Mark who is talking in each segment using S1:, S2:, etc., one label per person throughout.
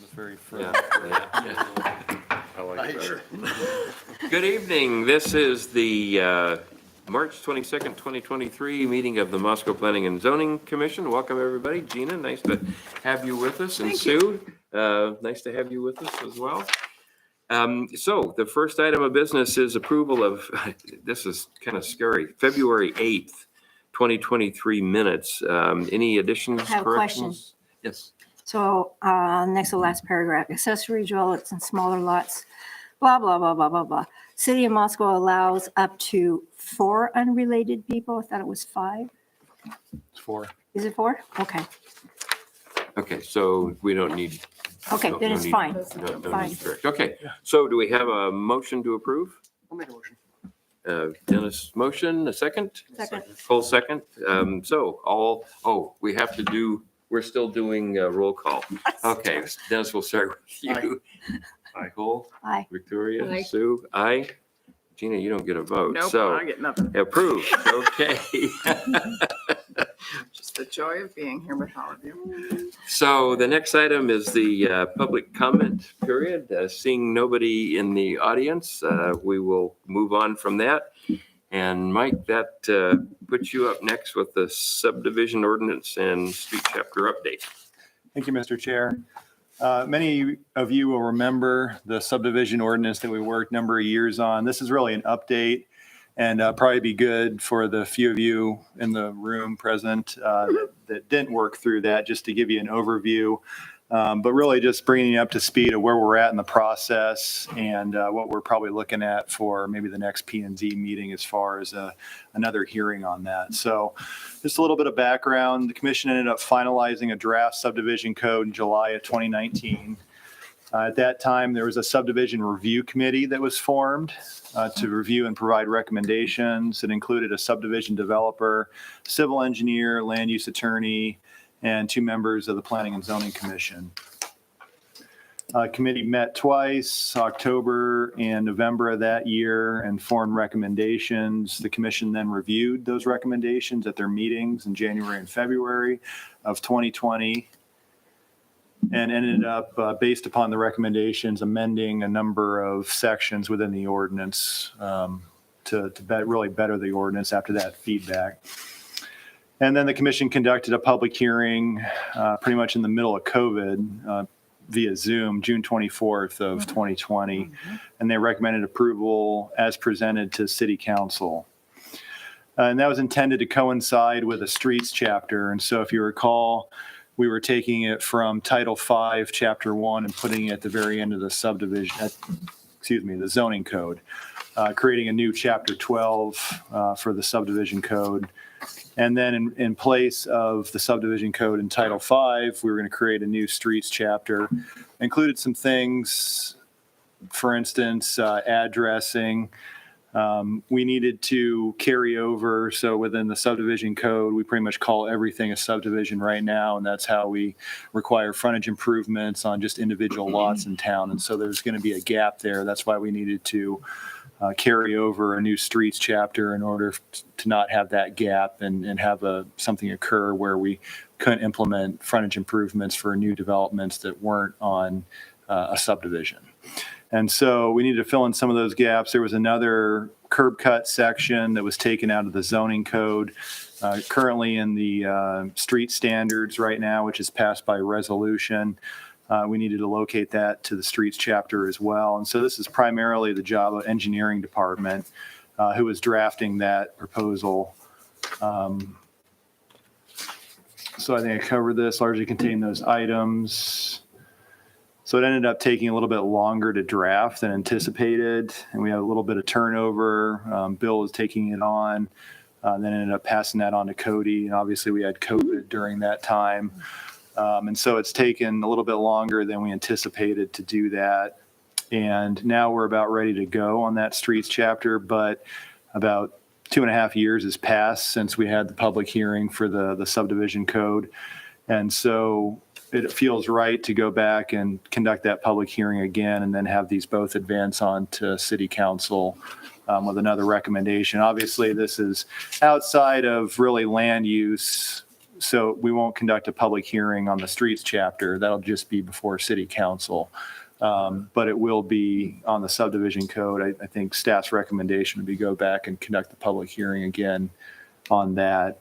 S1: was very firm.
S2: I like it better.
S3: Good evening. This is the March 22nd, 2023 meeting of the Moscow Planning and Zoning Commission. Welcome, everybody. Gina, nice to have you with us. And Sue, nice to have you with us as well. So the first item of business is approval of, this is kind of scary, February 8th, 2023 minutes. Any additions,
S4: I have a question.
S3: corrections? Yes.
S4: So, next to the last paragraph, accessory dwellings and smaller lots, blah, blah, blah, blah, blah, blah. City of Moscow allows up to 4 unrelated people. I thought it was 5.
S1: It's 4.
S4: Is it 4? Okay.
S3: Okay, so we don't need.
S4: Okay,
S3: no-
S4: then
S3: no
S4: it's
S3: need-
S4: fine.
S3: no
S4: Fine.
S3: need to correct. Okay, so do we have a motion to approve?
S2: I'll make a motion.
S3: Dennis, motion, a second?
S4: Second.
S3: Full second. We have to do, we're still doing roll call. Okay, Dennis, we'll start with you. Nicole,
S4: Aye.
S3: Victoria,
S5: Aye.
S3: Sue, aye. Gina, you don't get a vote.
S5: Nope,
S3: So
S5: I get nothing.
S3: approved, okay.
S5: Just the joy of being here with all of you.
S3: So the next item is the public comment period. Seeing nobody in the audience, we will move on from that. And Mike, that puts you up next with the subdivision ordinance and street chapter update.
S1: Thank you, Mr. Chair. Many of you will remember the subdivision ordinance that we worked a number of years on. This is really an update and probably be good for the few of you in the room present that didn't work through that, just to give you an overview. But really just bringing you up to speed of where we're at in the process and what we're probably looking at for maybe the next P&Z meeting as far as another hearing on that. So just a little bit of background. The commission ended up finalizing a draft subdivision code in July of 2019. At that time, there was a subdivision review committee that was formed to review and provide recommendations. It included a subdivision developer, civil engineer, land use attorney, and 2 members of the Planning and Zoning Commission. Committee met twice, October and November of that year, and formed recommendations. The commission then reviewed those recommendations at their meetings in January and February of 2020, and ended up, based upon the recommendations, amending a number of sections within the ordinance to really better the ordinance after that feedback. And then the commission conducted a public hearing pretty much in the middle of COVID via Zoom, June 24th of 2020. And they recommended approval as presented to City Council. And that was intended to coincide with a streets chapter. And so if you recall, we were taking it from Title V, Chapter 1, and putting it at the very end of the the zoning code, creating a new Chapter 12 for the subdivision code. And then in place of the subdivision code in Title V, we were going to create a new streets chapter. Included some things, for instance, addressing. We needed to carry over. So within the subdivision code, we pretty much call everything a subdivision right now. And that's how we require frontage improvements on just individual lots in town. And so there's going to be a gap there. That's why we needed to carry over a new streets chapter in order to not have that gap and have something occur where we couldn't implement frontage improvements for new developments that weren't on a subdivision. And so we needed to fill in some of those gaps. There was another curb cut section that was taken out of the zoning code, currently in the street standards right now, which is passed by resolution. We needed to locate that to the streets chapter as well. And so this is primarily the job of engineering department who was drafting that proposal. So I think I covered this, largely contained those items. So it ended up taking a little bit longer to draft than anticipated, and we had a little bit of turnover. Bill was taking it on, then ended up passing that on to Cody, and obviously we had COVID during that time. And so it's taken a little bit longer than we anticipated to do that. And now we're about ready to go on that streets chapter, but about 2.5 years has passed since we had the public hearing for the subdivision code. And so it feels right to go back and conduct that public hearing again and then have these both advance on to City Council with another recommendation. Obviously, this is outside of really land use So we won't conduct a public hearing on the streets chapter. That'll just be before city council. But it will be on the subdivision code. I think staff's recommendation would be go back and conduct the public hearing again on that,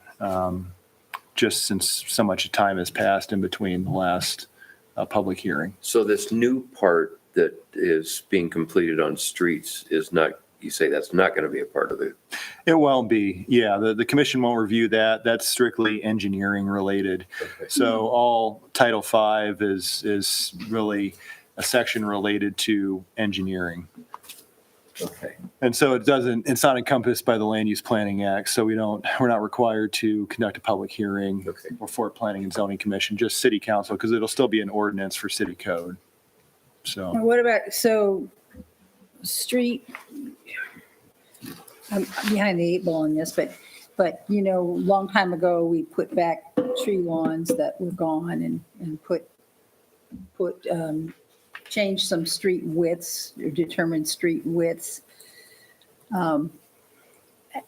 S1: just since so much time has passed in between the last public hearing.
S3: So this new part that is being completed on streets is not, you say that's not going to be a part of it?
S1: It won't be. Yeah, the commission won't review that. That's strictly engineering related.
S3: Okay.
S1: So all Title V is really a section related to engineering.
S3: Okay.
S1: And so it's not encompassed by the Land Use Planning Act. So we're not required to conduct a public hearing
S3: Okay.
S1: before Planning and Zoning Commission, just city council, because it'll still be an ordinance for city code. So.
S6: Now, what about, so, street, I'm behind the eight ball on this, but, you know, a long time ago, we put back tree lawns that were gone and changed some street widths, or determined street widths. And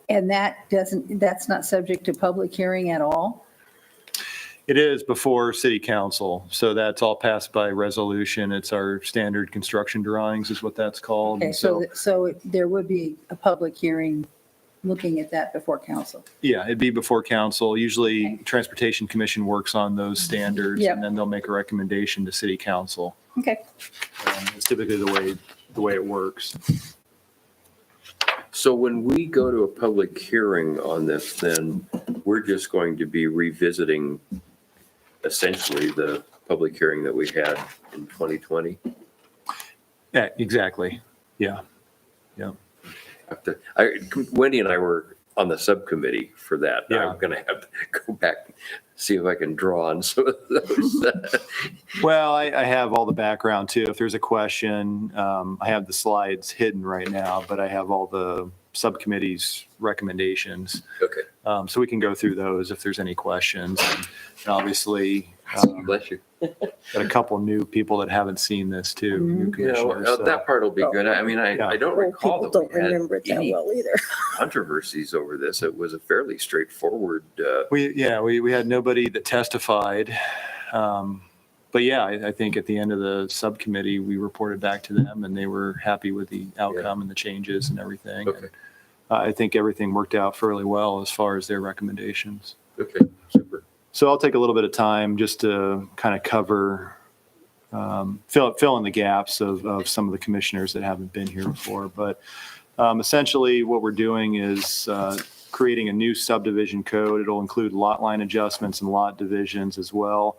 S6: that's not subject to public hearing at all?
S1: It is before city council. So that's all passed by resolution. It's our standard construction drawings is what that's called.
S6: Okay,
S1: And
S6: so there would be a public hearing looking at that before council?
S1: yeah, it'd be before council. Usually Transportation Commission works on those standards
S6: Yep.
S1: and then they'll make a recommendation to city council.
S6: Okay.
S1: It's typically the way it works.
S3: So when we go to a public hearing on this, then we're just going to be revisiting essentially the public hearing that we had in 2020?
S1: Yeah, exactly. Yeah. Yeah.
S3: Wendy and I were on the subcommittee for that.
S1: Yeah.
S3: I'm going to have to go back, see if I can draw on some of those.
S1: Well, I have all the background too. If there's a question, I have the slides hidden right now, but I have all the subcommittee's recommendations.
S3: Okay.
S1: So we can go through those if there's any questions. And obviously,
S3: Bless you.
S1: got a couple new people that haven't seen this too. New
S3: You know,
S1: commissioners, so-
S3: that part will be good. I mean, I don't recall
S7: People
S3: that
S7: don't
S3: we had
S7: remember it that
S3: any
S7: well either.
S3: controversies over this. It was a fairly straightforward,
S1: We had nobody that testified. But yeah, I think at the end of the subcommittee, we reported back to them and they were happy with the outcome and the changes and everything.
S3: Okay.
S1: And, I think everything worked out fairly well as far as their recommendations.
S3: okay, super.
S1: So I'll take a little bit of time just to kind of cover, fill in the gaps of some of the commissioners that haven't been here before. But essentially what we're doing is creating a new subdivision code. It'll include lot line adjustments and lot divisions as well.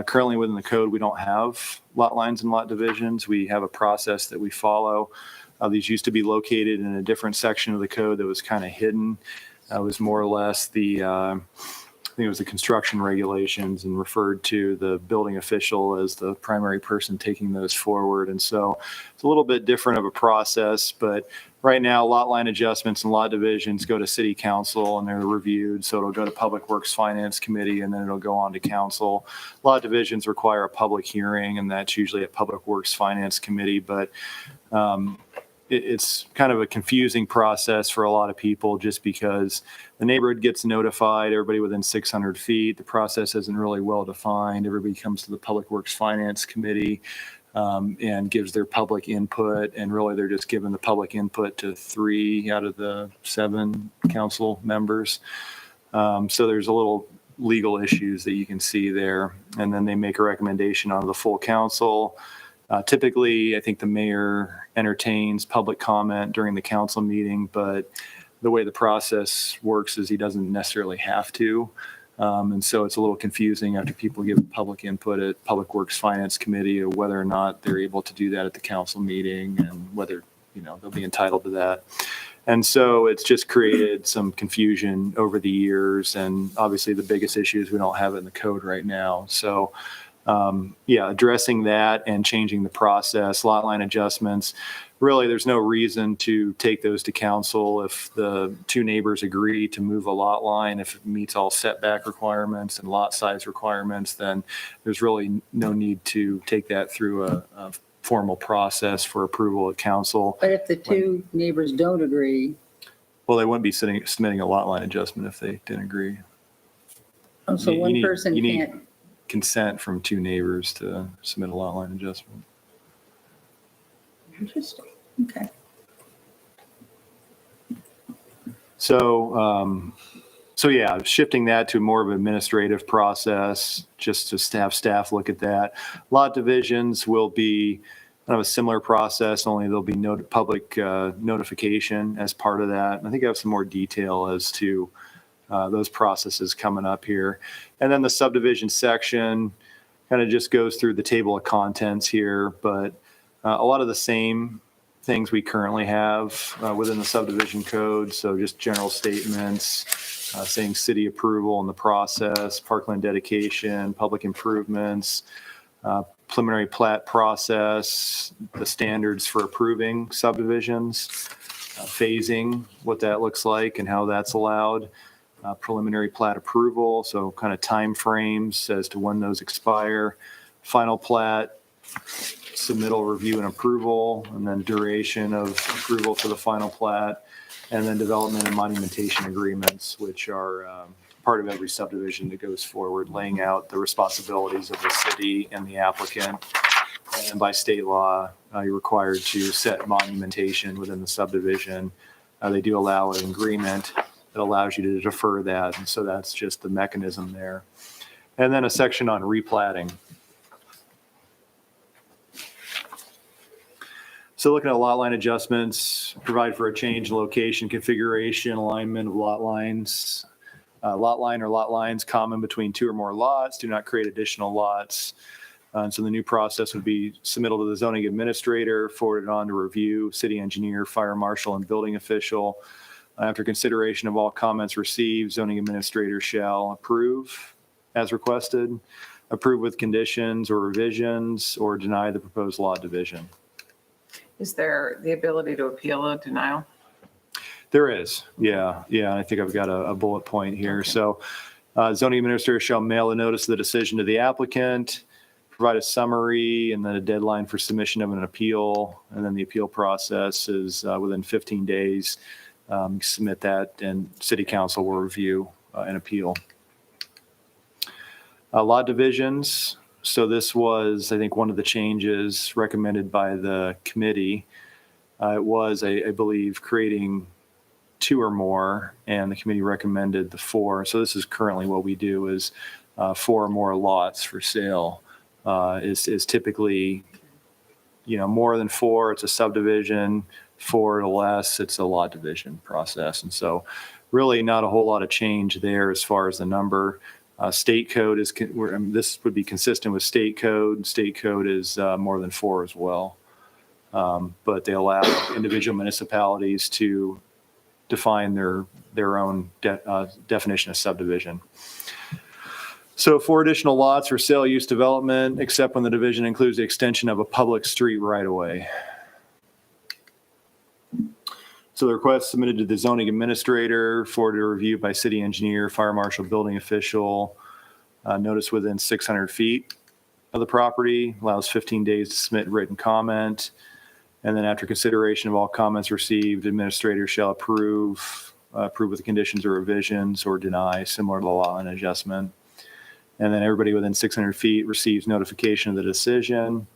S1: Currently within the code, we don't have lot lines and lot divisions. We have a process that we follow. These used to be located in a different section of the code that was kind of hidden. It was more or less I think it was the construction regulations and referred to the building official as the primary person taking those forward. And so it's a little bit different of a process, but right now lot line adjustments and lot divisions go to city council and they're reviewed. So it'll go to Public Works Finance Committee and then it'll go on to council. Lot divisions require a public hearing and that's usually at Public Works Finance Committee, but it's kind of a confusing process for a lot of people just because the neighborhood gets notified, everybody within 600 feet. The process isn't really well defined. Everybody comes to the Public Works Finance Committee and gives their public input. And really, they're just giving the public input to 3 out of the 7 council members. So there's a little legal issues that you can see there. And then they make a recommendation on the full council. Typically, I think the mayor entertains public comment during the council meeting, but the way the process works is he doesn't necessarily have to. And so it's a little confusing after people give public input at Public Works Finance Committee of whether or not they're able to do that at the council meeting and whether, they'll be entitled to that. And so it's just created some confusion over the years. And obviously the biggest issue is we don't have it in the code right now. So addressing that and changing the process, lot line adjustments. Really, there's no reason to take those to council if the 2 neighbors agree to move a lot line. If it meets all setback requirements and lot size requirements, then there's really no need to take that through a formal process for approval at council.
S6: But if the 2 neighbors don't agree,
S1: Well, they wouldn't be submitting a lot line adjustment if they didn't agree.
S6: Oh, so
S1: You
S6: one
S1: need-
S6: person
S1: you need-
S6: can't,
S1: Consent from two neighbors to submit a lot line adjustment.
S6: interesting, okay.
S1: So yeah, shifting that to more of an administrative process, just to have staff look at that. Lot divisions will be kind of a similar process, only there'll be public notification as part of that. And I think I have some more detail as to those processes coming up here. And then the subdivision section kind of just goes through the table of contents here, but a lot of the same things we currently have within the subdivision code. So just general statements, saying city approval in the process, parkland dedication, public improvements, preliminary plat process, the standards for approving subdivisions, phasing, what that looks like and how that's allowed, preliminary plat approval, so kind of timeframes as to when those expire, final plat, submittal, review, and approval, and then duration of approval for the final plat, and then development and monumentation agreements, which are part of every subdivision that goes forward, laying out the responsibilities of the city and the applicant. And by state law, you're required to set monumentation within the subdivision. They do allow an agreement that allows you to defer that, and so that's just the mechanism there. And then a section on replatting. So looking at lot line adjustments, provide for a change in location, configuration, alignment of lot lines. Lot line or lot lines common between two or more lots, do not create additional lots. And so the new process would be submittal to the zoning administrator, forwarded on to review, city engineer, fire marshal, and building official. After consideration of all comments received, zoning administrator shall approve as requested, approve with conditions or revisions, or deny the proposed lot division.
S5: Is there the ability to appeal a denial?
S1: There is, yeah. I think I've got a bullet point here. So zoning administrator shall mail a notice of the decision to the applicant, provide a summary, and then a deadline for submission of an appeal. And then the appeal process is within 15 days. Submit that, and city council will review an appeal. Lot divisions. So this was, I think, one of the changes recommended by the committee. It was, I believe, creating two or more, and the committee recommended the four. So this is currently what we do is 4 or more lots for sale is typically, more than 4, it's a subdivision. 4 or less, it's a lot division process. And so really not a whole lot of change there as far as the number. State code is, this would be consistent with state code. State code is more than 4 as well. But they allow individual municipalities to define their own definition of subdivision. So 4 additional lots for sale, use, development, except when the division includes the extension of a public street right of way. So the request submitted to the zoning administrator, forwarded to review by city engineer, fire marshal, building official. Notice within 600 feet of the property, allows 15 days to submit written comment. And then after consideration of all comments received, administrator shall approve with the conditions or revisions, or deny, similar to the lot line adjustment. And then everybody within 600 feet receives notification of the decision.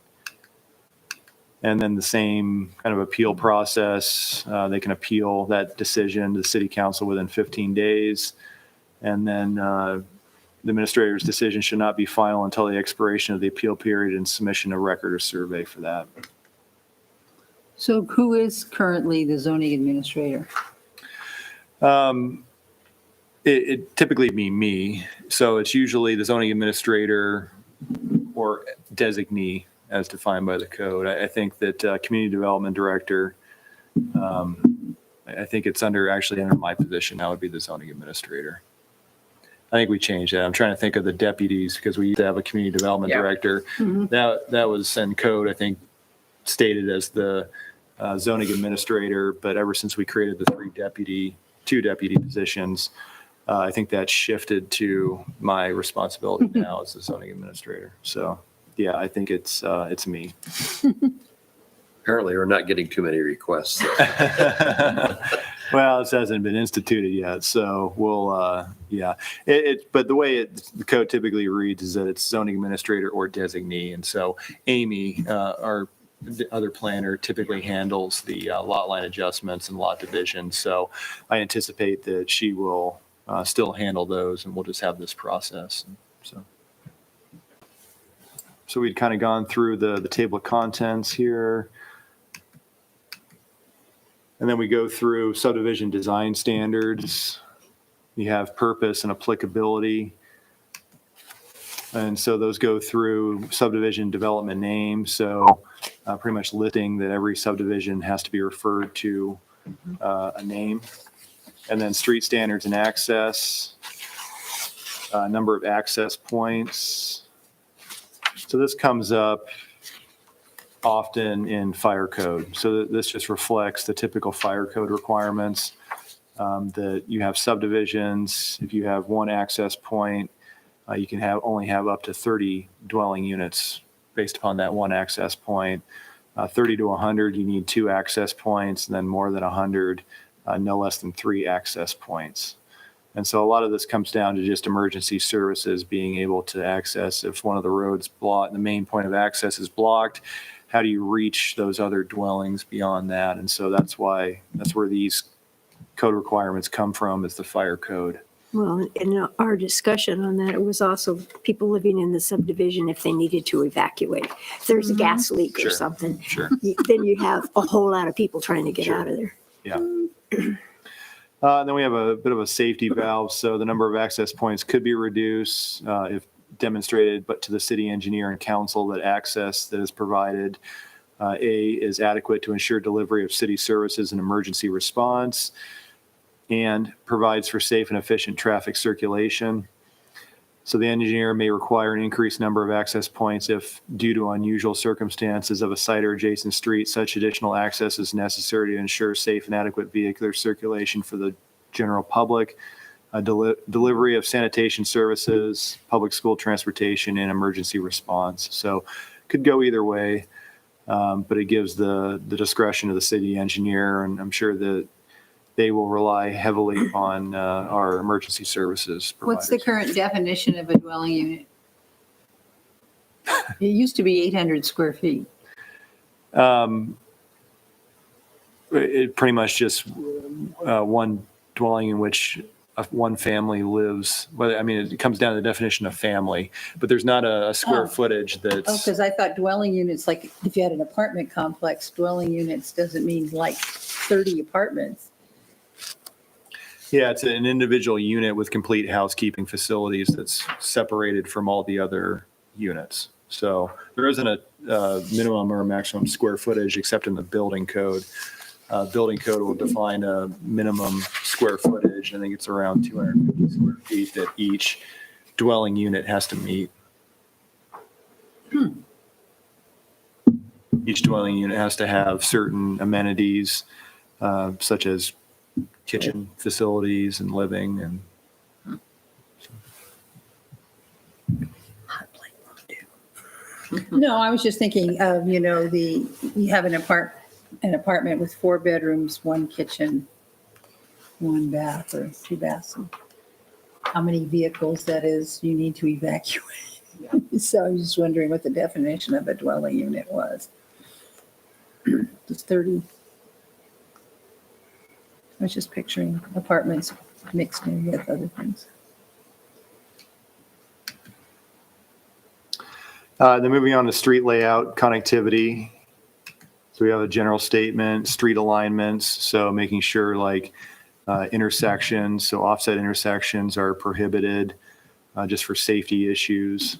S1: And then the same kind of appeal process. They can appeal that decision to the city council within 15 days. And then the administrator's decision should not be final until the expiration of the appeal period and submission of record or survey for that.
S6: So who is currently the zoning administrator?
S1: It typically be me. So it's usually the zoning administrator or designee as defined by the code. I think that community development director, I think it's actually under my position. That would be the zoning administrator. I think we changed that. I'm trying to think of the deputies because we used to have a community development
S5: Yeah.
S1: director. That was in code, I think, stated as the zoning administrator. But ever since we created the 2 deputy positions, I think that shifted to my responsibility now as the zoning administrator. So yeah, I think it's me.
S2: Apparently, we're not getting too many requests.
S1: Well, this hasn't been instituted yet, so we'll, yeah. But the way the code typically reads is that it's zoning administrator or designee. And so Amy, our other planner, typically handles the lot line adjustments and lot division. So I anticipate that she will still handle those, and we'll just have this process. So we'd kind of gone through the table of contents here. And then we go through subdivision design standards. You have purpose and applicability. And so those go through subdivision development names. So pretty much listing that every subdivision has to be referred to a name. And then street standards and access, number of access points. So this comes up often in fire code. So this just reflects the typical fire code requirements, that you have subdivisions. If you have one access point, you can only have up to 30 dwelling units based upon that one access point. 30 to 100, you need 2 access points, and then more than 100, no less than 3 access points. And so a lot of this comes down to just emergency services being able to access if one of the roads blocked, the main point of access is blocked. How do you reach those other dwellings beyond that? And so that's where these code requirements come from, is the fire code.
S4: Well, in our discussion on that, it was also people living in the subdivision if they needed to evacuate. If there's a gas leak
S1: Sure.
S4: or something,
S1: Sure.
S4: then you have a whole lot of people trying to get
S1: Sure.
S4: out of there.
S1: Yeah. And then we have a bit of a safety valve. So the number of access points could be reduced if demonstrated, but to the city engineer and council that access that is provided, A, is adequate to ensure delivery of city services and emergency response, and provides for safe and efficient traffic circulation. So the engineer may require an increased number of access points if, due to unusual circumstances of a site or adjacent street, such additional access is necessary to ensure safe and adequate vehicular circulation for the general public, delivery of sanitation services, public school transportation, and emergency response. So could go either way, but it gives the discretion of the city engineer, and I'm sure that they will rely heavily on our emergency services providers.
S6: What's the current definition of a dwelling unit? It used to be 800 square feet.
S1: It pretty much just one dwelling in which one family lives. Well, I mean, it comes down to the definition of family, but there's not a square
S6: Oh.
S1: footage
S6: Oh,
S1: that's.
S6: because I thought dwelling units, like if you had an apartment complex, dwelling units doesn't mean like 30 apartments.
S1: Yeah, it's an individual unit with complete housekeeping facilities that's separated from all the other units. So there isn't a minimum or maximum square footage except in the building code. Building code will define a minimum square footage. I think it's around 250 square feet that each dwelling unit has to meet. Each dwelling unit has to have certain amenities, such as kitchen facilities and living and.
S6: No, I was just thinking of, you have an apartment with 4 bedrooms, 1 kitchen, 1 bath or 2 baths. And how many vehicles that is you need to evacuate. So I was just wondering what the definition of a dwelling unit was. Just 30. I was just picturing apartments mixed in with other things.
S1: Then moving on to street layout, connectivity. So we have a general statement, street alignments. So making sure like intersections, so offset intersections are prohibited just for safety issues.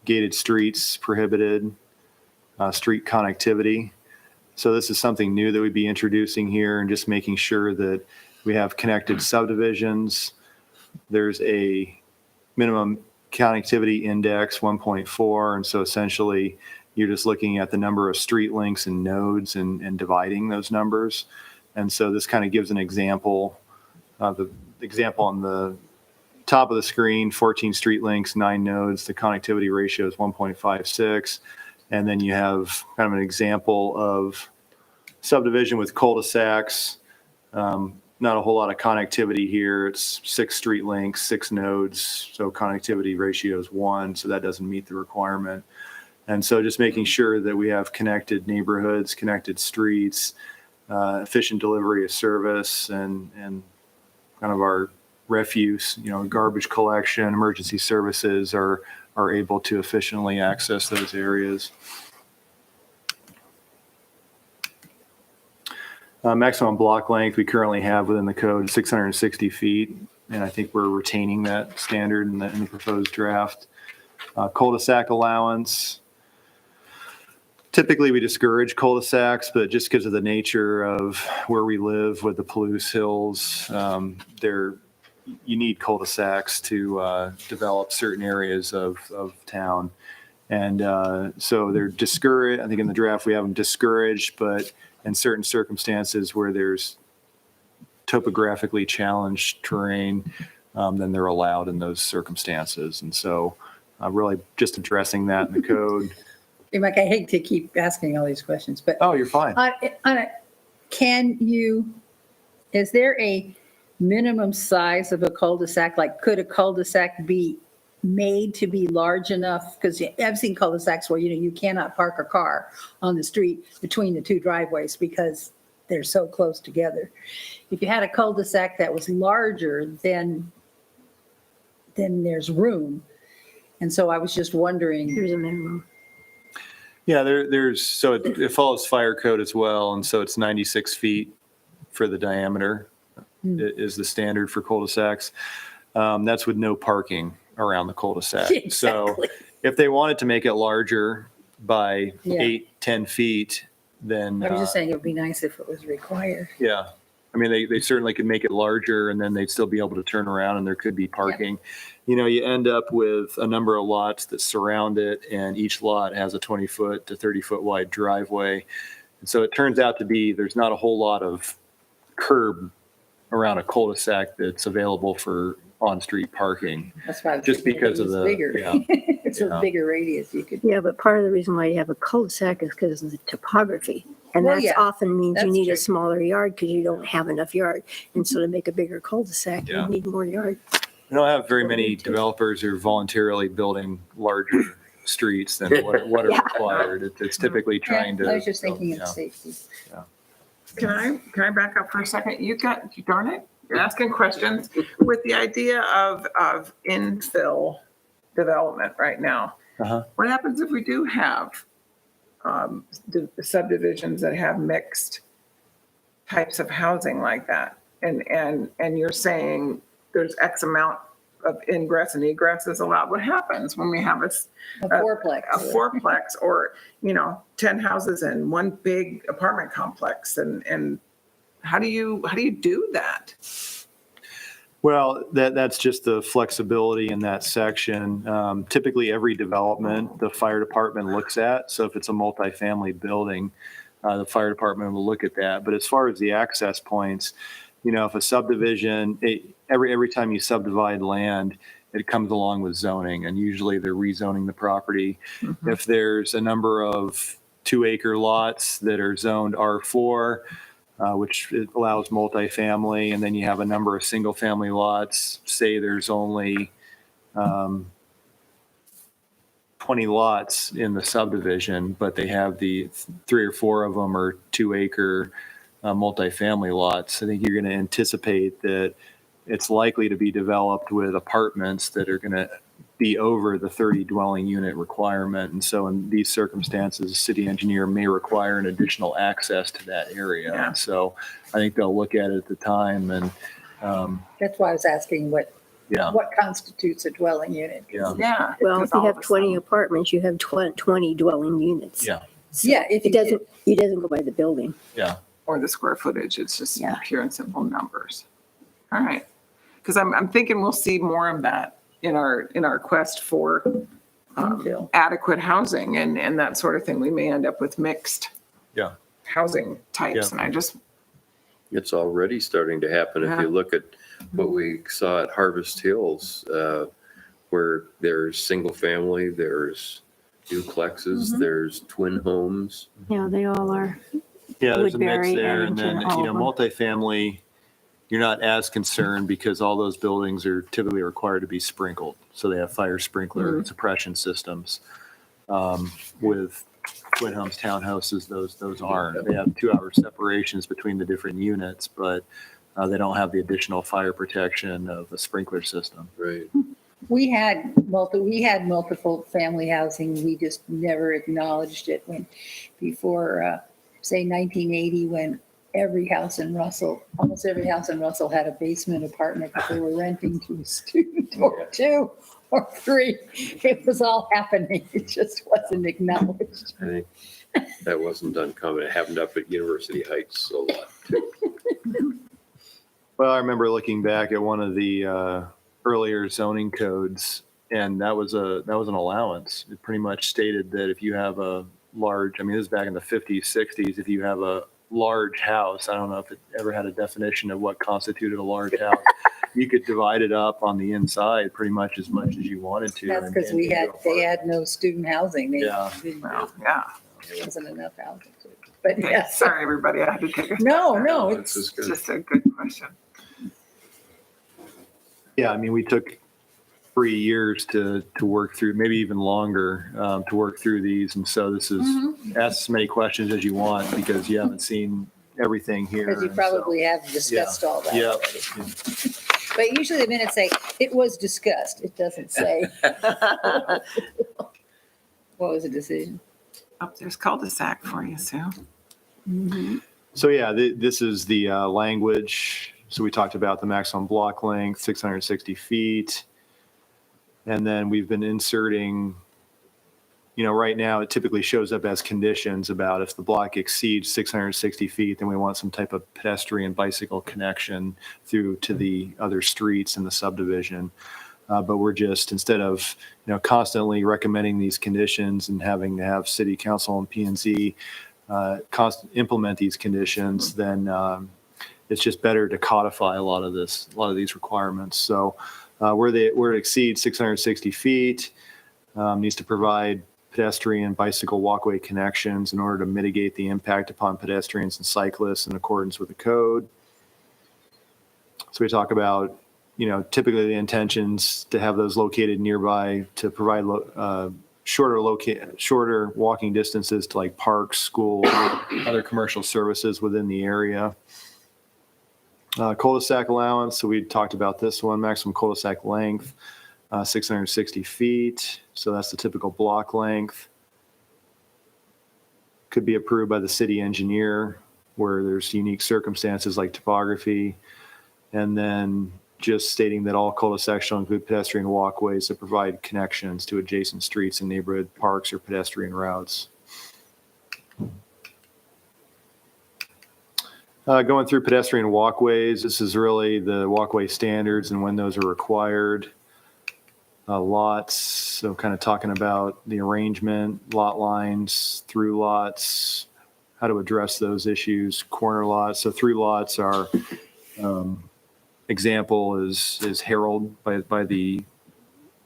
S1: Gated streets prohibited, street connectivity. So this is something new that we'd be introducing here and just making sure that we have connected subdivisions. There's a minimum connectivity index 1.4. And so essentially you're just looking at the number of street links and nodes and dividing those numbers. And so this kind of gives an example. The example on the top of the screen, 14 street links, 9 nodes. The connectivity ratio is 1.56. And then you have kind of an example of subdivision with cul-de-sacs, Not a whole lot of connectivity here. It's 6 street links, 6 nodes, so connectivity ratio is 1, so that doesn't meet the requirement. And so just making sure that we have connected neighborhoods, connected streets, efficient delivery of service, and kind of our refuse, garbage collection, emergency services are able to efficiently access those areas. Maximum block length we currently have within the code 660 feet, and I think we're retaining that standard in the proposed draft. Cul-de-sac allowance. Typically, we discourage cul-de-sacs, but just because of the nature of where we live with the Palouse Hills, you need cul-de-sacs to develop certain areas of town. And so they're discouraged. I think in the draft we have them discouraged, but in certain circumstances where there's topographically challenged terrain, then they're allowed in those circumstances. And so really just addressing that in the code.
S6: Hey, Mike, I hate to keep asking all these questions, but
S1: Oh, you're fine.
S6: is there a minimum size of a cul-de-sac? Like, could a cul-de-sac be made to be large enough? Because I've seen cul-de-sacs where, you cannot park a car on the street between the 2 driveways because they're so close together. If you had a cul-de-sac that was larger, then there's room. And so I was just wondering.
S4: There's a minimum.
S1: Yeah, so it follows fire code as well, and so it's 96 feet for the diameter is the standard for cul-de-sacs. That's with no parking around the cul-de-sac. So
S6: Exactly.
S1: if they wanted to make it larger by
S6: Yeah.
S1: 8-10 feet, then
S6: I was just saying it would be nice if it was required.
S1: yeah. I mean, they certainly could make it larger, and then they'd still be able to turn around, and there could be parking. You end up with a number of lots that surround it, and each lot has a 20-foot to 30-foot wide driveway. And so it turns out to be there's not a whole lot of curb around a cul-de-sac that's available for on-street parking.
S6: That's why I was
S1: Just
S6: thinking
S1: because
S6: it
S1: of
S6: was
S1: the-
S6: bigger.
S1: yeah.
S6: It's a
S1: Yeah.
S6: bigger radius. You could.
S4: Yeah, but part of the reason why you have a cul-de-sac is because of the topography. And
S6: Well,
S4: that
S6: yeah,
S4: often means you
S6: that's
S4: need
S6: true.
S4: a smaller yard because you don't have enough yard. And so to make a bigger cul-de-sac,
S1: Yeah.
S4: you need more yard.
S1: We don't have very many developers who are voluntarily building larger streets than what are
S4: Yeah.
S1: required. It's typically trying to.
S6: I was just thinking
S1: yeah.
S6: of safety.
S5: Can I back up for a second? Darn it, you're asking questions with the idea of infill development right now.
S1: Uh-huh.
S5: What happens if we do have the subdivisions that have mixed types of housing like that? And you're saying there's X amount of ingress and egress is allowed. What happens when we have
S6: A fourplex.
S5: a fourplex or 10 houses in one big apartment complex? And how do you do that?
S1: Well, that's just the flexibility in that section. Typically, every development the fire department looks at. So if it's a multifamily building, the fire department will look at that. But as far as the access points, if a subdivision, every time you subdivide land, it comes along with zoning, and usually they're rezoning the property.
S5: Mm-hmm.
S1: If there's a number of 2-acre lots that are zoned R4, which it allows multifamily, and then you have a number of single-family lots. Say there's only 20 lots in the subdivision, but they have the 3 or 4 of them are 2-acre multifamily lots. I think you're going to anticipate that it's likely to be developed with apartments that are going to be over the 30 dwelling unit requirement. And so in these circumstances, the city engineer may require an additional access to that area.
S5: Yeah.
S1: And so I think they'll look at it at the time and,
S6: That's why I was asking what
S1: yeah,
S6: constitutes a dwelling unit.
S1: yeah,
S5: Yeah.
S4: Well,
S5: because
S4: if you
S5: all
S4: have
S5: of a
S4: 20
S5: sudden-
S4: apartments, you have 20 dwelling units.
S1: yeah,
S4: So
S6: Yeah, if you
S4: it doesn't go by the building.
S1: yeah.
S5: or the square footage, it's just
S4: Yeah.
S5: pure and simple numbers. All right. Because I'm thinking we'll see more of that in our quest for
S6: Infill.
S5: adequate housing and that sort of thing. We may end up with mixed
S1: Yeah.
S5: housing types.
S1: Yeah.
S5: And I just,
S2: It's already starting to happen. If
S5: Yeah.
S2: you look at what we saw at Harvest Hills, where there's single family, there's duplexes, there's twin homes.
S4: Yeah, they all are.
S1: Yeah, there's a mix
S4: Woodbury,
S1: there. And then,
S4: Arlington, all of them.
S1: multifamily you're not as concerned because all those buildings are typically required to be sprinkled. So they have fire sprinkler suppression systems. With Twin Homes townhouses, those aren't. They have 2-hour separations between the different units, but they don't have the additional fire protection of a sprinkler system.
S2: Right.
S6: We had multiple family housing. We just never acknowledged it before, say 1980, when almost every house in Russell had a basement apartment because they were renting to a student or two or three. It was all happening. It just wasn't acknowledged.
S2: I think that wasn't uncommon. It happened up at University Heights a lot.
S1: Well, I remember looking back at one of the earlier zoning codes, and that was an allowance. It pretty much stated that if you have a large, I mean, this is back in the 50s, 60s, if you have a large house, I don't know if it ever had a definition of what constituted a large house, you could divide it up on the inside pretty much as you wanted to.
S6: That's because they had no student housing.
S1: Yeah.
S5: Well, yeah.
S6: There wasn't enough housing. But
S5: Okay,
S6: yes.
S5: sorry, everybody, I had to take a.
S6: No,
S2: This is
S5: It's
S2: good.
S5: just a good question.
S1: Yeah, I mean, we took 3 years to work through, maybe even longer, to work through these. And so this is, ask as many questions as you want because you haven't seen everything here.
S6: because you
S1: And so-
S6: probably have discussed all that
S1: Yeah.
S6: already. But usually the minutes say, it was discussed. It doesn't say. What was the decision?
S5: Oh, there's cul-de-sac for you, Sue.
S1: So yeah, this is the language. So we talked about the maximum block length, 660 feet. And then we've been inserting, right now it typically shows up as conditions about if the block exceeds 660 feet, then we want some type of pedestrian bicycle connection through to the other streets in the subdivision. But we're just, instead of, constantly recommending these conditions and having to have city council and P&Z implement these conditions, then it's just better to codify a lot of these requirements. So where it exceeds 660 feet, needs to provide pedestrian bicycle walkway connections in order to mitigate the impact upon pedestrians and cyclists in accordance with the code. So we talk about, typically the intentions to have those located nearby to provide shorter walking distances to like parks, schools, other commercial services within the area. Cul-de-sac allowance, so we talked about this one, maximum cul-de-sac length, 660 feet. So that's the typical block length. Could be approved by the city engineer where there's unique circumstances like topography. And then just stating that all cul-de-sacs shall include pedestrian walkways that provide connections to adjacent streets and neighborhood parks or pedestrian routes. Going through pedestrian walkways, this is really the walkway standards and when those are required. Lots, so kind of talking about the arrangement, lot lines, through lots, how to address those issues, corner lots. So through lots are, example is Herald by the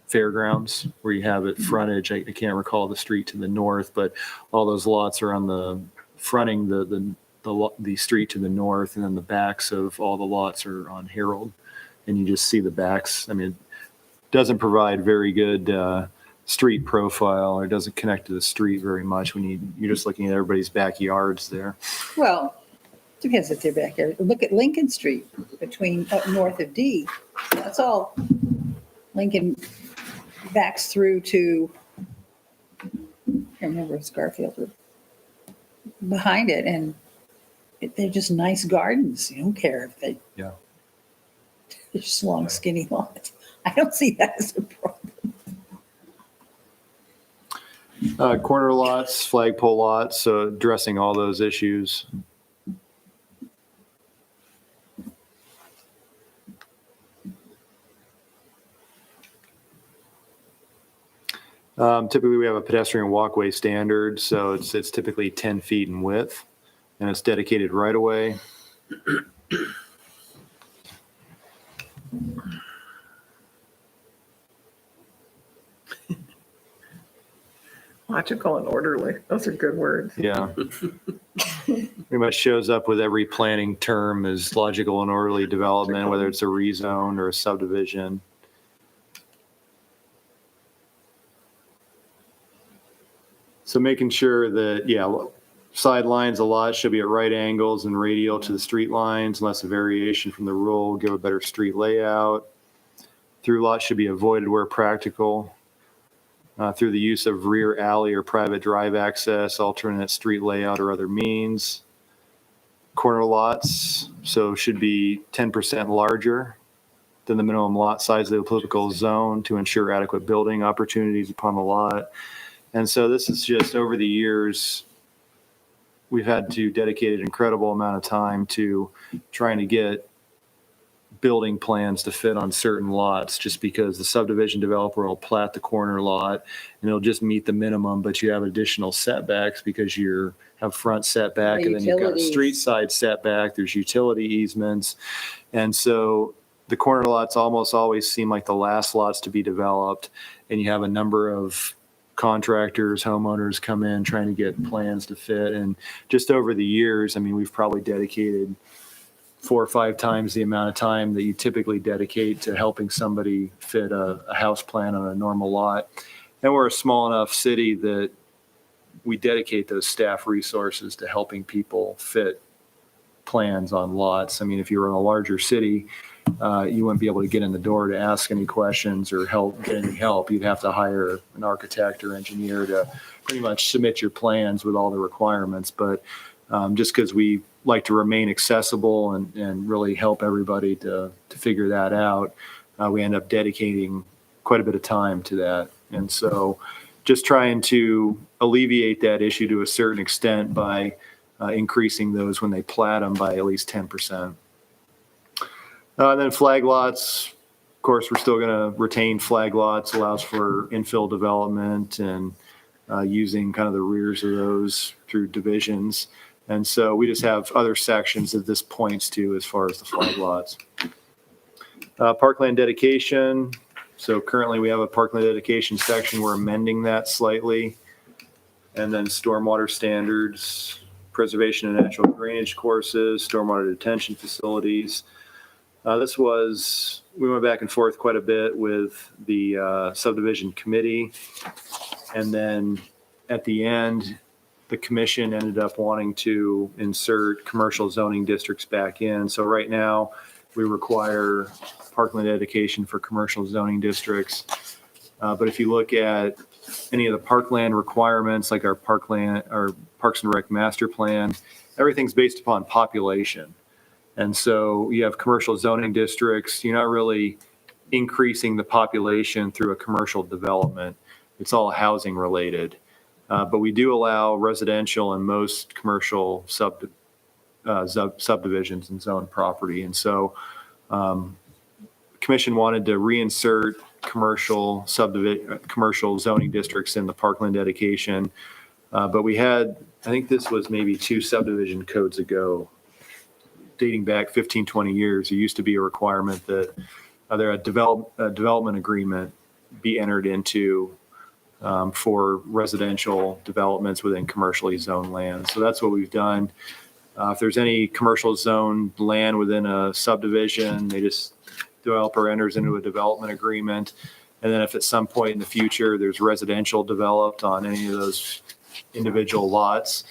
S1: fairgrounds where you have it frontage. I can't recall the street to the north, but all those lots are on the fronting the street to the north, and then the backs of all the lots are on Herald, and you just see the backs. I mean, it doesn't provide very good street profile, or doesn't connect to the street very much when you're just looking at everybody's backyards there.
S6: Well, depends if they're back there. Look at Lincoln Street up north of D. That's all. Lincoln backs through to, I can't remember if it's Garfield or behind it, and they're just nice gardens. You don't care if they're just long, skinny lawns. I don't see that as a problem.
S1: Corner lots, flagpole lots, so addressing all those issues. Typically, we have a pedestrian walkway standard, so it's typically 10 feet in width, and it's dedicated right away.
S5: Logical and orderly. Those are good words.
S1: Yeah. pretty much shows up with every planning term as logical and orderly development, whether it's a rezone or a subdivision. So making sure that, yeah, sidelines of lots should be at right angles and radial to the street lines unless a variation from the rule will give a better street layout. Through lots should be avoided where practical. Through the use of rear alley or private drive access, alternate street layout or other means. Corner lots, so should be 10% larger than the minimum lot size of the applicable zone to ensure adequate building opportunities upon the lot. And so this is just over the years, we've had to dedicate an incredible amount of time to trying to get building plans to fit on certain lots, just because the subdivision developer will plat the corner lot and it'll just meet the minimum, but you have additional setbacks because you have front setback and then you've got a
S6: Utilities.
S1: street side setback, there's utility easements. And so the corner lots almost always seem like the last lots to be developed, and you have a number of contractors, homeowners come in trying to get plans to fit. And just over the years, I mean, we've probably dedicated 4 or 5 times the amount of time that you typically dedicate to helping somebody fit a house plan on a normal lot. And we're a small enough city that we dedicate those staff resources to helping people fit plans on lots. I mean, if you were in a larger city, you wouldn't be able to get in the door to ask any questions or get any help. You'd have to hire an architect or engineer to pretty much submit your plans with all the requirements. But just because we like to remain accessible and really help everybody to figure that out, we end up dedicating quite a bit of time to that. And so just trying to alleviate that issue to a certain extent by increasing those when they plat them by at least 10%. And then flag lots, of course, we're still going to retain flag lots, allows for infill development and using kind of the rears of those through divisions. And so we just have other sections that this points to as far as the flag lots. Parkland dedication. So currently we have a parkland dedication section. We're amending that slightly. And then stormwater standards, preservation of natural drainage courses, stormwater detention facilities. We went back and forth quite a bit with the subdivision committee. And then at the end, the commission ended up wanting to insert commercial zoning districts back in. So right now, we require parkland dedication for commercial zoning districts. But if you look at any of the parkland requirements, like our Parks and Rec master plan, everything's based upon population. And so you have commercial zoning districts, you're not really increasing the population through a commercial development. It's all housing related. But we do allow residential in most commercial subdivisions and zone property. And so commission wanted to reinsert commercial zoning districts in the parkland dedication. But we had, I think this was maybe 2 subdivision codes ago, dating back 15, 20 years. There used to be a requirement that a development agreement be entered into for residential developments within commercially zoned land. So that's what we've done. If there's any commercial zone land within a subdivision, developer enters into a development agreement. And then if at some point in the future there's residential developed on any of those individual lots,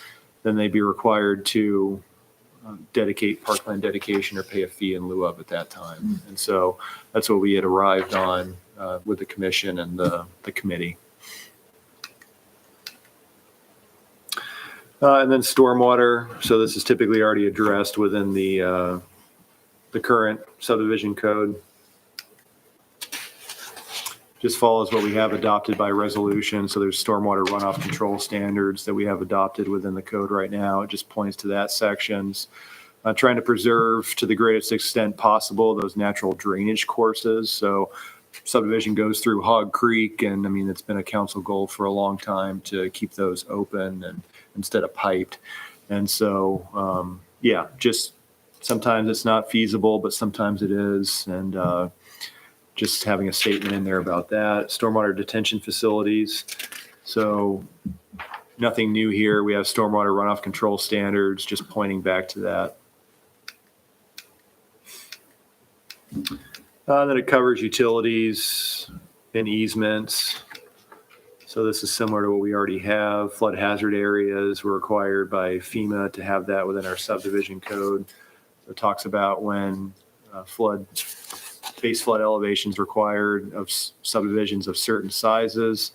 S1: then they'd be required to dedicate parkland dedication or pay a fee in lieu of at that time. And so that's what we had arrived on with the commission and the committee. And then stormwater. So this is typically already addressed within the current subdivision code. Just follows what we have adopted by resolution. So there's stormwater runoff control standards that we have adopted within the code right now. It just points to that sections. Trying to preserve to the greatest extent possible those natural drainage courses. So subdivision goes through Hog Creek, and I mean, it's been a council goal for a long time to keep those open and instead of piped. And so, just sometimes it's not feasible, but sometimes it is. And just having a statement in there about that. Stormwater detention facilities. So Nothing new here. We have stormwater runoff control standards, just pointing back to that. Then it covers utilities and easements. So this is similar to what we already have. Flood hazard areas were required by FEMA to have that within our subdivision code. So it talks about when base flood elevations required of subdivisions of certain sizes.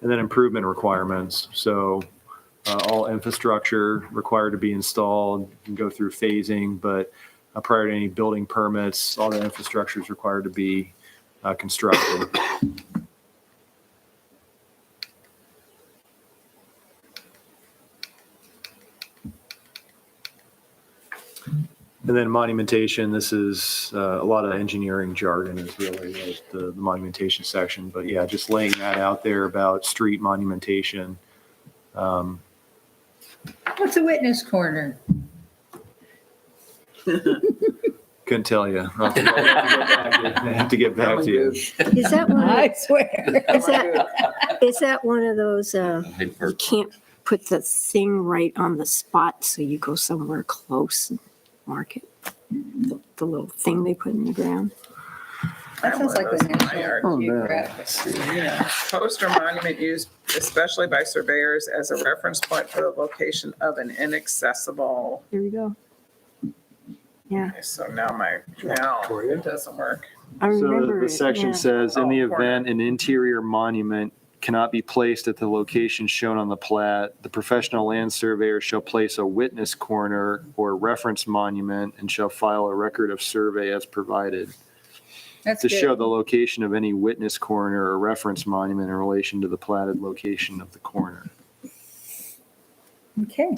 S1: And then improvement requirements. So all infrastructure required to be installed can go through phasing, but prior to any building permits, all the infrastructure is required to be constructed. And then monumentation, this is a lot of engineering jargon is really the monumentation section. But yeah, just laying that out there about street monumentation.
S6: What's a witness corner?
S1: Couldn't tell you. I have to get back to you.
S4: Is that one,
S6: I swear.
S4: is that one of those, you can't put the thing right on the spot, so you go somewhere close and mark it? The little thing they put in the ground?
S6: That sounds like the National Geographic.
S5: Yeah. Poster monument used especially by surveyors as a reference point for the location of an inaccessible.
S4: Here we go. Yeah,
S5: Okay, so now it doesn't work.
S4: I
S1: So
S4: remember
S1: the
S4: it,
S1: section
S4: yeah.
S1: says, in the
S5: Oh,
S1: event an interior monument cannot be placed at the location shown on the plat, the professional land surveyor shall place a witness corner or reference monument and shall file a record of survey as provided
S6: That's
S1: to
S6: good.
S1: show the location of any witness corner or reference monument in relation to the platted location of the corner.
S6: Okay.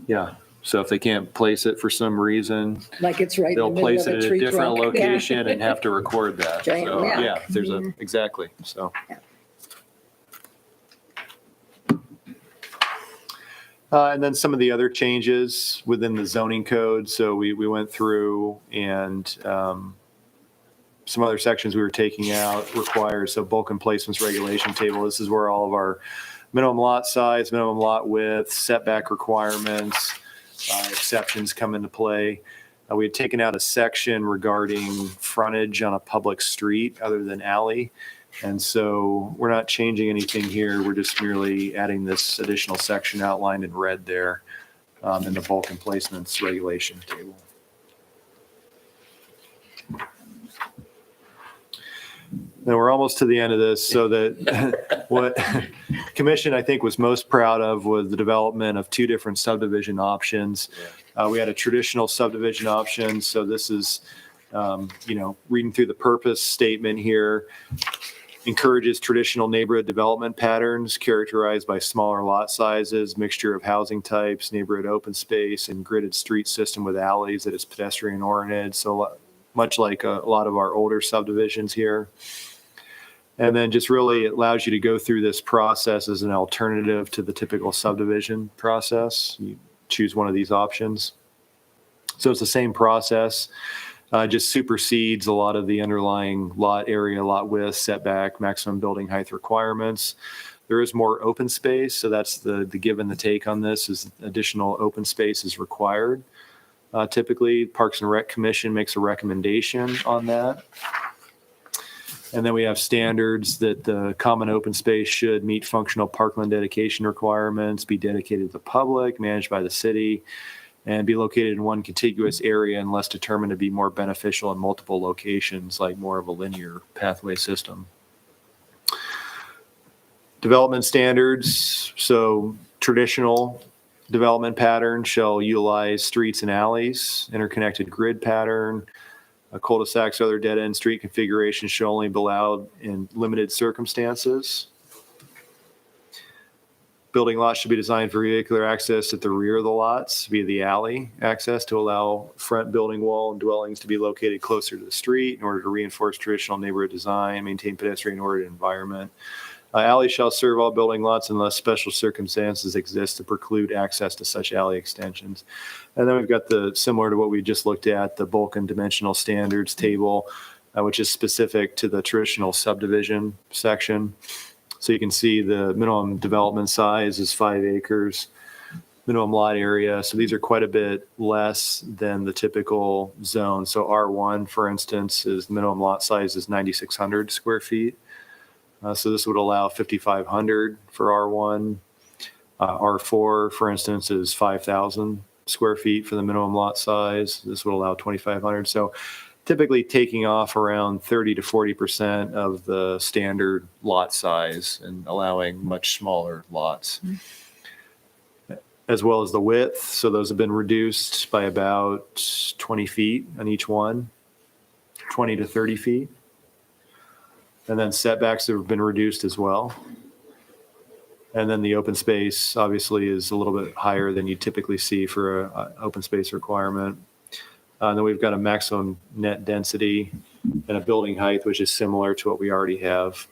S1: Yeah. So if they can't place it for some reason,
S6: Like it's right in the
S1: they'll
S6: middle
S1: place
S6: of
S1: it
S6: a
S1: at a
S6: tree
S1: different
S6: trunk. Yeah.
S1: location and have to record that.
S6: Giant
S1: So,
S6: rock.
S1: yeah, there's exactly. So. And then some of the other changes within the zoning code. So we went through and some other sections we were taking out require, so bulk emplacements regulation table. This is where all of our minimum lot size, minimum lot width, setback requirements, exceptions come into play. We had taken out a section regarding frontage on a public street other than alley. And so we're not changing anything here. We're just merely adding this additional section outlined in red there in the bulk emplacements regulation table. Now we're almost to the end of this, so that what commission I think was most proud of was the development of two different subdivision options. We had a traditional subdivision option, so this is, reading through the purpose statement here, encourages traditional neighborhood development patterns characterized by smaller lot sizes, mixture of housing types, neighborhood open space, and gridded street system with alleys that is pedestrian oriented. So much like a lot of our older subdivisions here. And then just really it allows you to go through this process as an alternative to the typical subdivision process. You choose one of these options. So it's the same process, just supersedes a lot of the underlying lot area, lot width, setback, maximum building height requirements. There is more open space, so that's the give and the take on this is additional open space is required. Typically, Parks and Rec Commission makes a recommendation on that. And then we have standards that the common open space should meet functional parkland dedication requirements, be dedicated to the public, managed by the city, and be located in one contiguous area unless determined to be more beneficial in multiple locations, like more of a linear pathway system. Development standards, so traditional development pattern shall utilize streets and alleys, interconnected grid pattern, cul-de-sacs, other dead-end street configurations shall only be allowed in limited circumstances. Building lots should be designed for vehicular access at the rear of the lots via the alley access to allow front building wall and dwellings to be located closer to the street in order to reinforce traditional neighborhood design, maintain pedestrian-oriented environment. Alley shall serve all building lots unless special circumstances exist to preclude access to such alley extensions. And then we've got the, similar to what we just looked at, the bulk and dimensional standards table, which is specific to the traditional subdivision section. So you can see the minimum development size is 5 acres, minimum lot area. So these are quite a bit less than the typical zone. So R1, for instance, is minimum lot size is 9,600 square feet. So this would allow 5,500 for R1. R4, for instance, is 5,000 square feet for the minimum lot size. This would allow 2,500. So typically taking off around 30 to 40% of the standard lot size and allowing much smaller lots. As well as the width. So those have been reduced by about 20 feet on each one, 20 to 30 feet. And then setbacks have been reduced as well. And then the open space obviously is a little bit higher than you typically see for an open space requirement. And then we've got a maximum net density and a building height, which is similar to what we already have.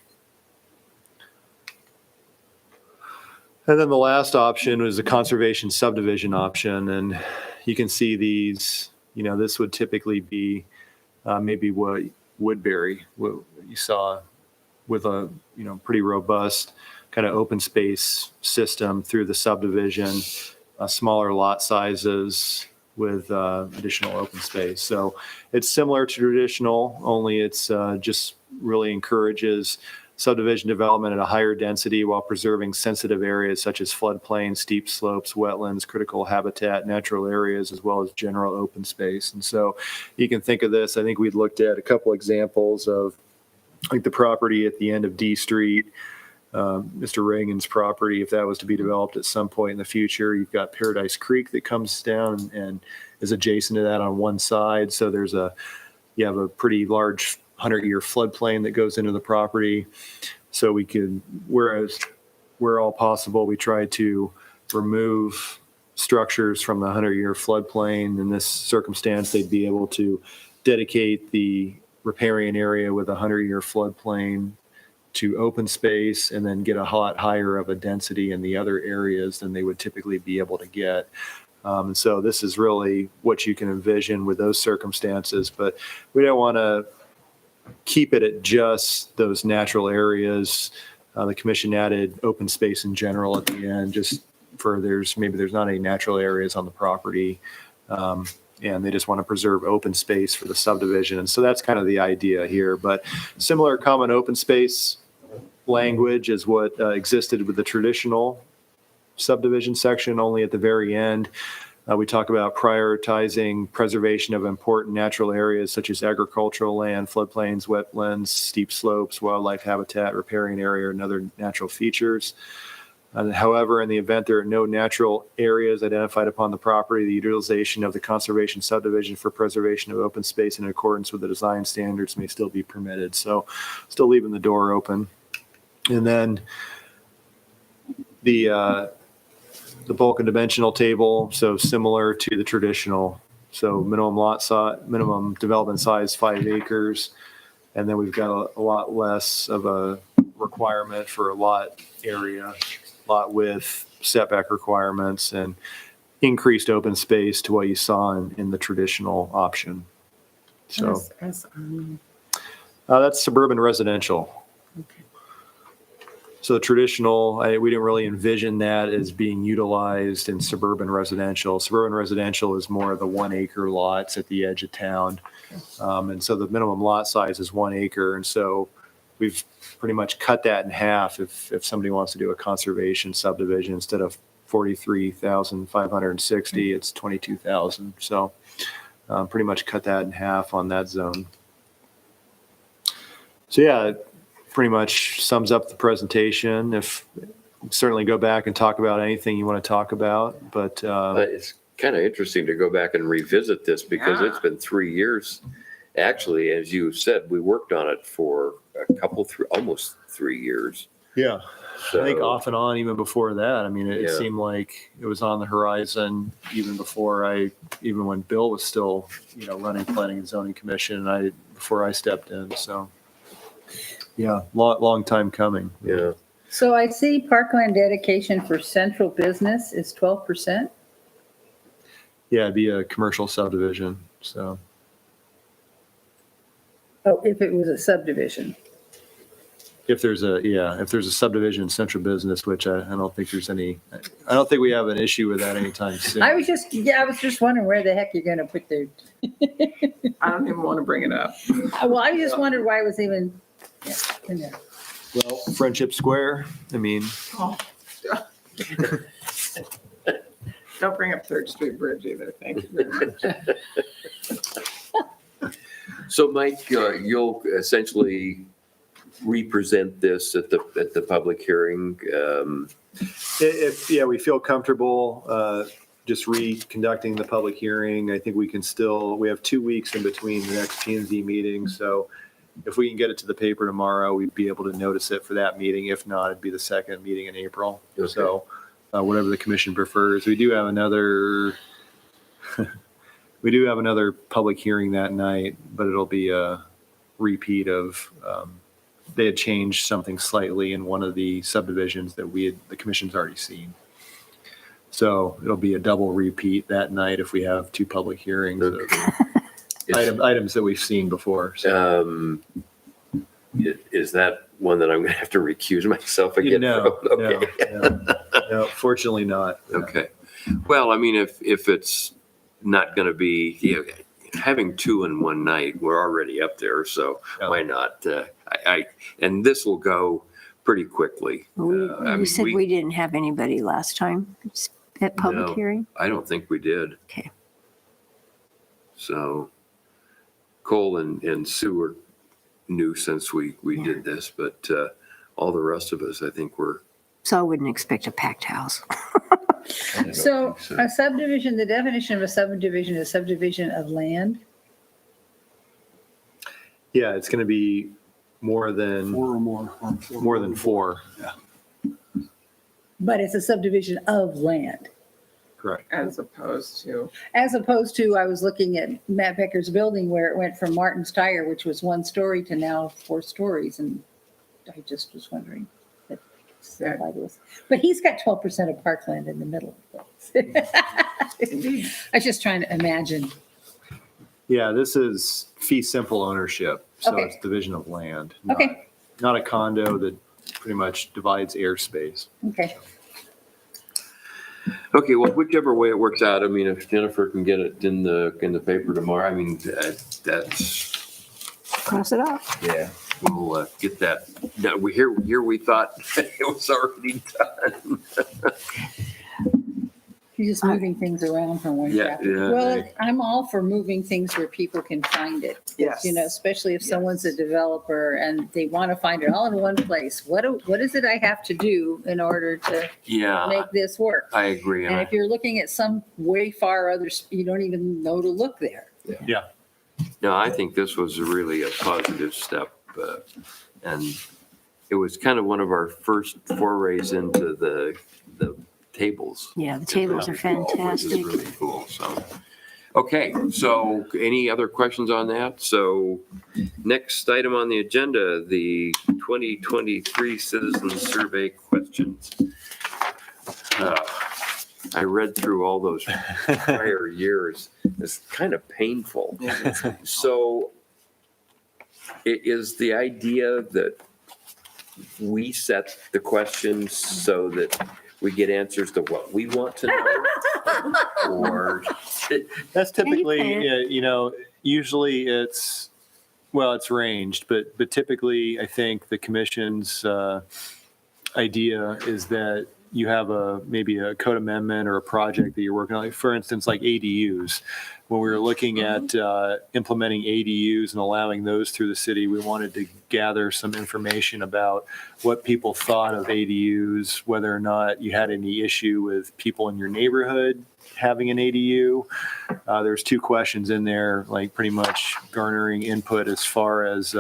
S1: And then the last option was the conservation subdivision option. And you can see these, you know, this would typically be maybe what Woodbury, what you saw with a, you know, pretty robust kind of open space system through the subdivision, smaller lot sizes with additional open space. So it's similar to traditional, only it's just really encourages subdivision development at a higher density while preserving sensitive areas such as floodplains, steep slopes, wetlands, critical habitat, natural areas, as well as general open space. And so you can think of this, I think we'd looked at a couple examples of like the property at the end of D Street, Mr. Reagan's property, if that was to be developed at some point in the future. You've got Paradise Creek that comes down and is adjacent to that on one side. So you have a pretty large 100-year floodplain that goes into the property. So we could, whereas where all possible, we try to remove structures from the 100-year floodplain. In this circumstance, they'd be able to dedicate the riparian area with a 100-year floodplain to open space and then get a lot higher of a density in the other areas than they would typically be able to get. And so this is really what you can envision with those circumstances, but we don't want to keep it at just those natural areas. The commission added open space in general at the end, just for there's not any natural areas on the property. And they just want to preserve open space for the subdivision. And so that's kind of the idea here, but similar common open space language is what existed with the traditional subdivision section, only at the very end. We talk about prioritizing preservation of important natural areas such as agricultural land, floodplains, wetlands, steep slopes, wildlife habitat, riparian area, and other natural features. However, in the event there are no natural areas identified upon the property, the utilization of the conservation subdivision for preservation of open space in accordance with the design standards may still be permitted. So still leaving the door open. And then the bulk and dimensional table, so similar to the traditional. So minimum lot size, minimum development size, 5 acres. And then we've got a lot less of a requirement for a lot area, lot width, setback requirements, and increased open space to what you saw in the traditional option. So that's suburban residential.
S6: Okay.
S1: So the traditional, we didn't really envision that as being utilized in suburban residential. Suburban residential is more of the 1 acre lots at the edge of town. And so the minimum lot size is 1 acre. And so we've pretty much cut that in half if somebody wants to do a conservation subdivision. Instead of 43,560, it's 22,000. So pretty much cut that in half on that zone. So yeah, pretty much sums up the presentation. If certainly go back and talk about anything you want to talk about, but
S2: It's kind of interesting to go back and revisit this because it's been 3 years. Actually, as you said, we worked on it for almost 3 years.
S1: yeah, I think
S2: So-
S1: off and on even before that. I mean, it
S2: Yeah.
S1: seemed like it was on the horizon even even when Bill was still, running Planning and Zoning Commission, before I stepped in. So yeah, long time coming.
S2: Yeah.
S6: So I see parkland dedication for central business is 12%.
S1: Yeah, it'd be a commercial subdivision, so.
S6: Oh, if it was a subdivision.
S1: If there's a subdivision in central business, which I don't think there's any, I don't think we have an issue with that anytime soon.
S6: I was just wondering where the heck you're gonna put the,
S5: I don't even want to bring it up.
S6: well, I just wondered why it was even, yeah, in there.
S1: Well, Friendship Square, I mean,
S5: Oh. Don't bring up Third Street Bridge either. Thank you very much.
S2: So Mike, you'll essentially represent this at the public hearing.
S1: if, we feel comfortable just reconducting the public hearing, I think we have 2 weeks in between the next P and Z meeting. So if we can get it to the paper tomorrow, we'd be able to notice it for that meeting. If not, it'd be the second meeting in April.
S2: Okay.
S1: So whatever the commission prefers. We do have another public hearing that night, but it'll be a repeat of, they had changed something slightly in one of the subdivisions that the commission's already seen. So it'll be a double repeat that night if we have 2 public hearings of items that we've seen before. So.
S2: Is that one that I'm gonna have to recuse myself again from? Okay.
S1: No, fortunately not.
S2: Okay. Well, I mean, if it's not gonna be, having 2 in one night, we're already up there, so why not? And this will go pretty quickly. I
S4: You
S2: mean,
S4: said we didn't have anybody last time at
S2: No.
S4: public hearing?
S2: I don't think we did.
S4: Okay.
S2: So Cole and Sue are new since we did this, but all the rest of us, I think
S4: So I wouldn't expect a packed house.
S2: I don't
S6: So
S2: think so.
S6: a subdivision, the definition of a subdivision is subdivision of land.
S1: Yeah, it's going to be more than
S7: 4 or more.
S1: more than 4.
S6: But it's a subdivision of land.
S1: Correct.
S5: As opposed to,
S6: I was looking at Matt Becker's building where it went from Martin's Tire, which was 1 story, to now 4 stories. And I just was wondering. But he's got 12% of parkland in the middle of things. I was just trying to imagine.
S1: Yeah, this is fee simple ownership. So
S6: Okay.
S1: it's division of land.
S6: Okay.
S1: Not a condo that pretty much divides airspace.
S6: Okay.
S2: Okay, well, whichever way it works out, I mean, if Jennifer can get it in the paper tomorrow, I mean, that's,
S4: Cross it off.
S2: yeah, we'll get that. Now, here we thought it was already done.
S6: You're just moving things around from one
S2: Yeah,
S6: chapter.
S2: yeah.
S6: Well, I'm all for moving things where people can find it.
S5: Yes.
S6: You know, especially if someone's a developer and they want to find it all in one place. What is it I have to do in order to
S2: Yeah,
S6: make this work?
S2: I agree.
S6: And if you're looking at some way far others, you don't even know to look there.
S2: No, I think this was really a positive step. And it was kind of one of our first forays into the tables.
S4: Yeah, the tables are
S2: Which is
S4: fantastic.
S2: really cool, so. Okay, so any other questions on that? So next item on the agenda, the 2023 Citizen Survey questions. I read through all those prior years. It's kind of painful. So it is the idea that we set the questions so that we get answers to what we want to know? Or,
S1: That's typically,
S4: can.
S1: usually it's ranged, but typically I think the commission's idea is that you have maybe a code amendment or a project that you're working on, like, for instance, like ADUs. When we were looking at implementing ADUs and allowing those through the city, we wanted to gather some information about what people thought of ADUs, whether or not you had any issue with people in your neighborhood having an ADU. There's 2 questions in there, like pretty much garnering input as far as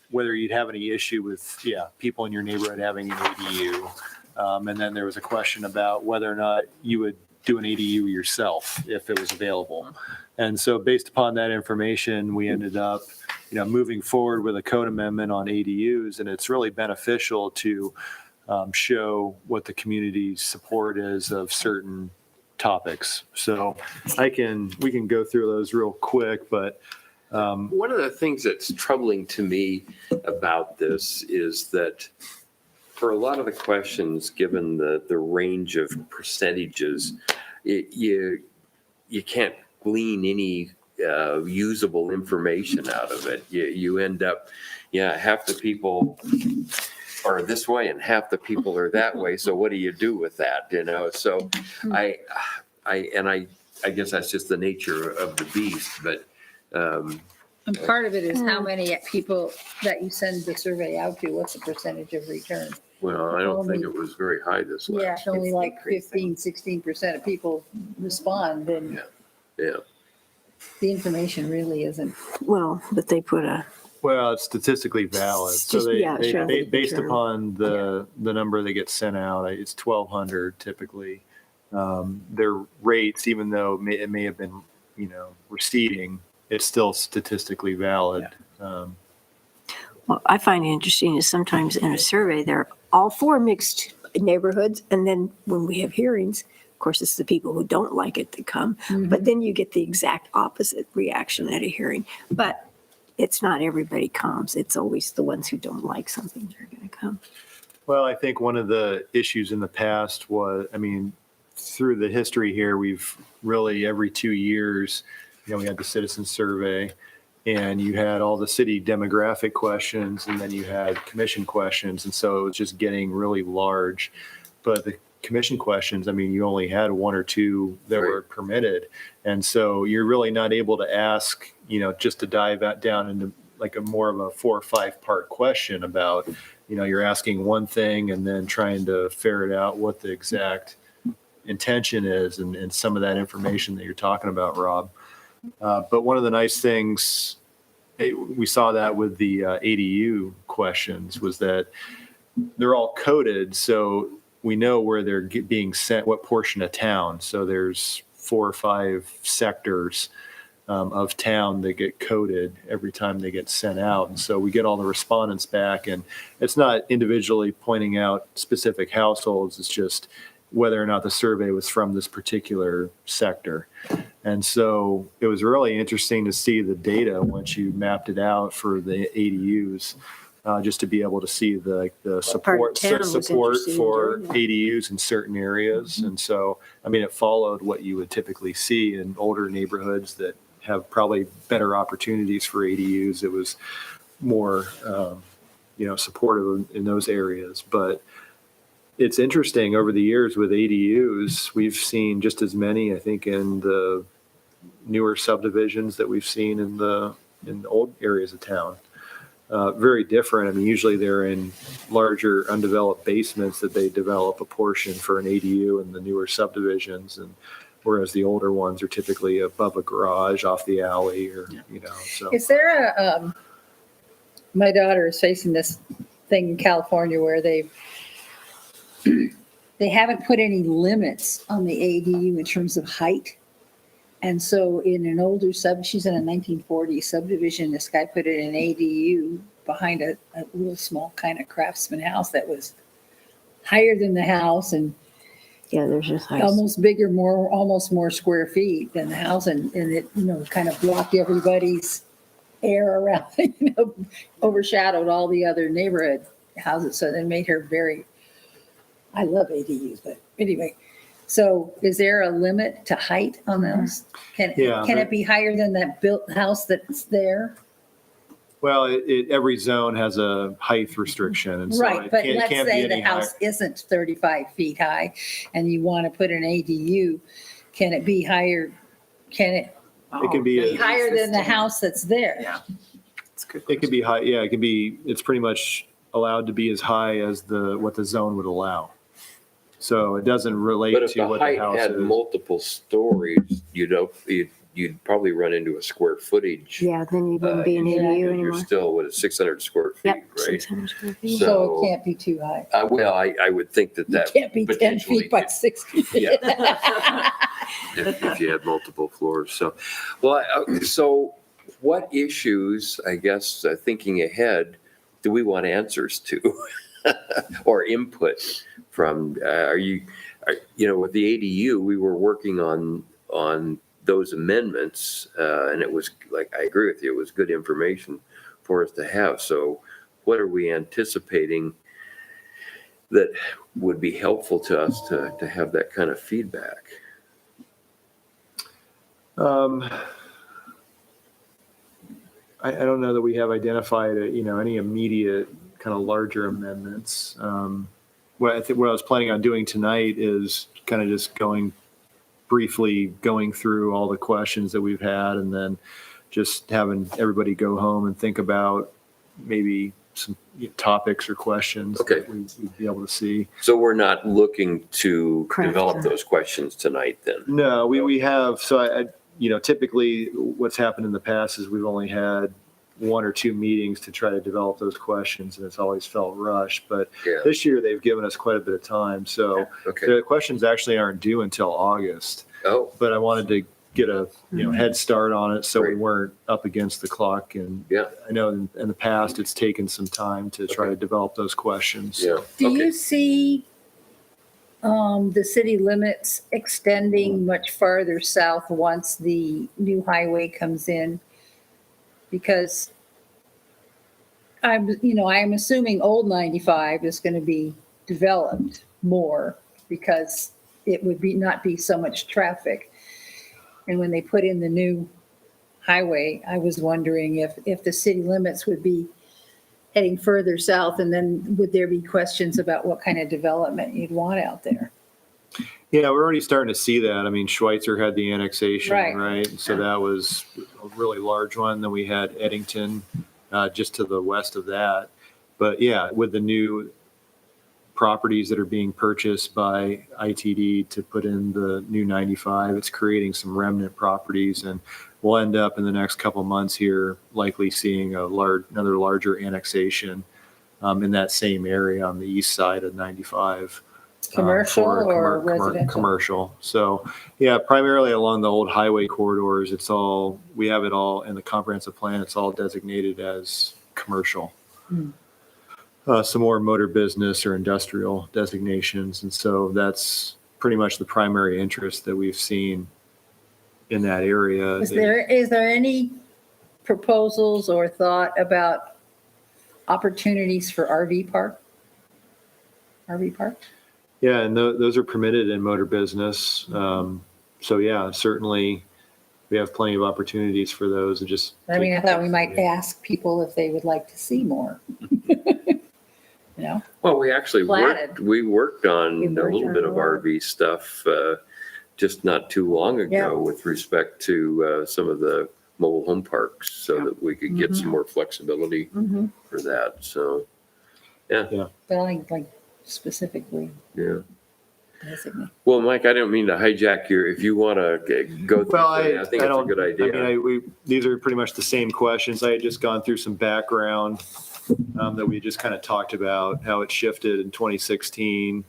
S1: whether you'd have any issue with, people in your neighborhood having an ADU. And then there was a question about whether or not you would do an ADU yourself if it was available. And so based upon that information, we ended up, moving forward with a code amendment on ADUs. And it's really beneficial to show what the community's support is of certain topics. So we can go through those real quick, but
S3: One of the things that's troubling to me about this is that for a lot of the questions, given the range of percentages, you can't glean any usable information out of it. You end up, half the people are this way and half the people are that way. So what do you do with that? So I guess that's just the nature of the beast, but
S6: And part of it is how many people that you send the survey out to, what's the percentage of return?
S3: well, I don't think it was very high this
S6: Yeah,
S3: last.
S6: if only
S5: It's
S6: like
S5: increasing.
S6: 15, 16% of people respond, then
S3: Yeah.
S6: the information really isn't.
S4: Well, but they put
S1: it's statistically valid. So
S4: Just- yeah, sure.
S1: based
S4: Sure.
S1: upon the number that gets sent out, it's 1,200 typically. Their rates, even though it may have been, receding, it's still statistically valid.
S4: What I find interesting is sometimes in a survey, they're all for mixed neighborhoods. And then when we have hearings, of course, it's the people who don't like it that come. But then you get the exact opposite reaction at a hearing. But it's not everybody comes. It's always the ones who don't like something that are going to come.
S1: Well, I think one of the issues in the past was, through the history here, we've really every 2 years, we had the citizen survey and you had all the city demographic questions and then you had commission questions. And so it was just getting really large. But the commission questions, you only had one or two that were permitted. And so you're really not able to ask, just to dive down into like a more of a 4 or 5 part question about, you're asking one thing and then trying to ferret out what the exact intention is and some of that information that you're talking about, Rob. But one of the nice things, we saw that with the ADU questions, was that they're all coded. So we know where they're being sent, what portion of town. So there's 4 or 5 sectors of town that get coded every time they get sent out. And so we get all the respondents back, and it's not individually pointing out specific households. It's just whether or not the survey was from this particular sector. And so it was really interesting to see the data once you mapped it out for the ADUs, just to be able to see the
S4: part of
S1: support
S4: town was
S1: support
S4: interested in
S1: for
S4: doing that?
S1: ADUs in certain areas. And so, it followed what you would typically see in older neighborhoods that have probably better opportunities for ADUs. It was more, supportive in those areas. But it's interesting, over the years with ADUs, we've seen just as many, I think, in the newer subdivisions that we've seen in the old areas of town. Very different. Usually they're in larger undeveloped basements that they develop a portion for an ADU in the newer subdivisions, and whereas the older ones are typically above a garage off the alley or, so.
S6: Is there a, my daughter is facing this thing in California where they haven't put any limits on the ADU in terms of height. And so in an older she's in a 1940 subdivision, this guy put in an ADU behind a little small kind of craftsman house that was higher than the house and
S4: Yeah, there's just
S6: almost bigger, almost more square feet than the house. And it, kind of blocked everybody's air around, overshadowed all the other neighborhood houses. So that made her I love ADUs, but anyway. So is there a limit to height on those? Can it be higher than that built house that's there?
S1: Well, every zone has a height restriction, and so
S6: Right,
S1: it
S6: but
S1: can't,
S6: let's
S1: can't
S6: say
S1: be
S6: the
S1: any higher.
S6: house isn't 35 feet high and you want to put an ADU, can it be higher? Can it
S1: It can be
S6: be higher than the house that's there?
S5: Yeah. It's good.
S1: It could be high. Yeah, it can be. It's pretty much allowed to be as high as what the zone would allow. So it doesn't relate
S2: But if
S1: to
S2: the
S1: what the
S2: height
S1: house
S2: had
S1: is.
S2: multiple stories, you'd probably run into a square footage.
S4: Yeah, then you wouldn't be an
S2: issue,
S4: ADU
S2: because You're
S4: anymore.
S2: still, what, 600 square feet,
S4: Yep.
S2: right?
S4: 600 square feet.
S2: So-
S6: So it can't be too high.
S2: Well, I would think that
S6: You
S2: that.
S6: can't be 10
S2: potentially
S6: feet by
S2: could-
S6: 60 feet.
S2: Yeah. if you had multiple floors. So, well, so what issues, I guess, thinking ahead, do we want answers to or input from? With the ADU, we were working on those amendments, and it was like, I agree with you, it was good information for us to have. So, what are we anticipating that would be helpful to us to have that kind of feedback?
S1: I don't know that we have identified, any immediate kind of larger amendments. What I was planning on doing tonight is kind of just briefly going through all the questions that we've had, and then just having everybody go home and think about maybe some topics or questions
S2: Okay.
S1: that we'd be able to see.
S2: So we're not looking to
S4: Craft
S2: develop
S4: them.
S2: those questions tonight then?
S1: No, we have, so typically what's happened in the past is we've only had 1 or 2 meetings to try to develop those questions, and it's always felt rushed. But
S2: Yeah,
S1: this year they've given us quite a bit of time. So
S2: okay.
S1: the questions actually aren't due until August,
S2: Oh,
S1: but I wanted to get a head start on it so we
S2: Great.
S1: weren't up against the clock. And
S2: Yeah.
S1: I know in the past it's taken some time to try
S2: Okay.
S1: to develop those questions.
S2: yeah.
S6: Do
S2: Okay.
S6: you see the city limits extending much farther south once the new highway comes in? Because I'm assuming old 95 is going to be developed more because it would not be so much traffic. And when they put in the new highway, I was wondering if the city limits would be heading further south, and then would there be questions about what kind of development you'd want out there?
S1: Yeah, we're already starting to see that. I mean, Schweitzer had the annexation,
S6: Right.
S1: right? So that was a really large one. Then we had Eddington just to the west of that. But yeah, with the new properties that are being purchased by ITD to put in the new 95, it's creating some remnant properties, and we'll end up in the next couple of months here likely seeing another larger annexation in that same area on the east side of 95.
S6: Commercial
S1: for
S6: or residential?
S1: Commercial. So, yeah, primarily along the old highway corridors, we have it all in the comprehensive plan. It's all designated as commercial. Some more motor business or industrial designations. And so that's pretty much the primary interest that we've seen in that area.
S6: Is there any proposals or thought about opportunities for RV park? RV park?
S1: Yeah, and those are permitted in motor business. So yeah, certainly we have plenty of opportunities for those, and just.
S6: I mean, I thought we might ask people if they would like to see more.
S2: Well, we actually
S6: Platted.
S2: worked on
S4: We
S2: a
S4: worked
S2: little
S4: on
S2: bit
S4: a
S2: of
S4: lot.
S2: RV stuff just not too long ago
S6: Yeah.
S2: with respect to some of the mobile home parks, so that we could get some more flexibility
S6: Mm-hmm.
S2: for that. So,
S6: But like specifically
S2: yeah.
S6: designate.
S2: Well, Mike, I don't mean to hijack if you want to go through,
S1: Well,
S2: I think it's a good idea.
S1: I mean, these are pretty much the same questions. I had just gone through some background that we just kind of talked about, how it shifted in 2016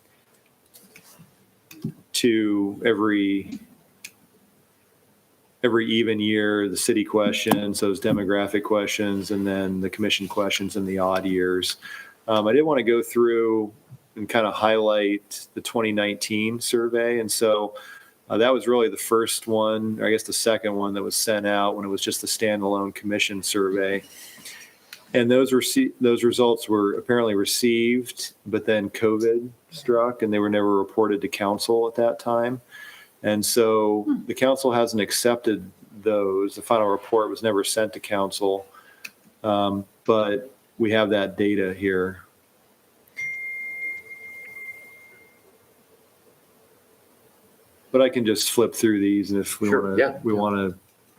S1: to every even year, the city questions, those demographic questions, and then the commission questions in the odd years. I did want to go through and kind of highlight the 2019 survey. And so that was really the first one, or I guess the second one that was sent out when it was just the standalone commission survey. And those results were apparently received, but then COVID struck and they were never reported to council at that time. And so the council hasn't accepted those. The final report was never sent to council. But we have that data here. But I can just flip through these, and if we
S2: Sure,
S1: want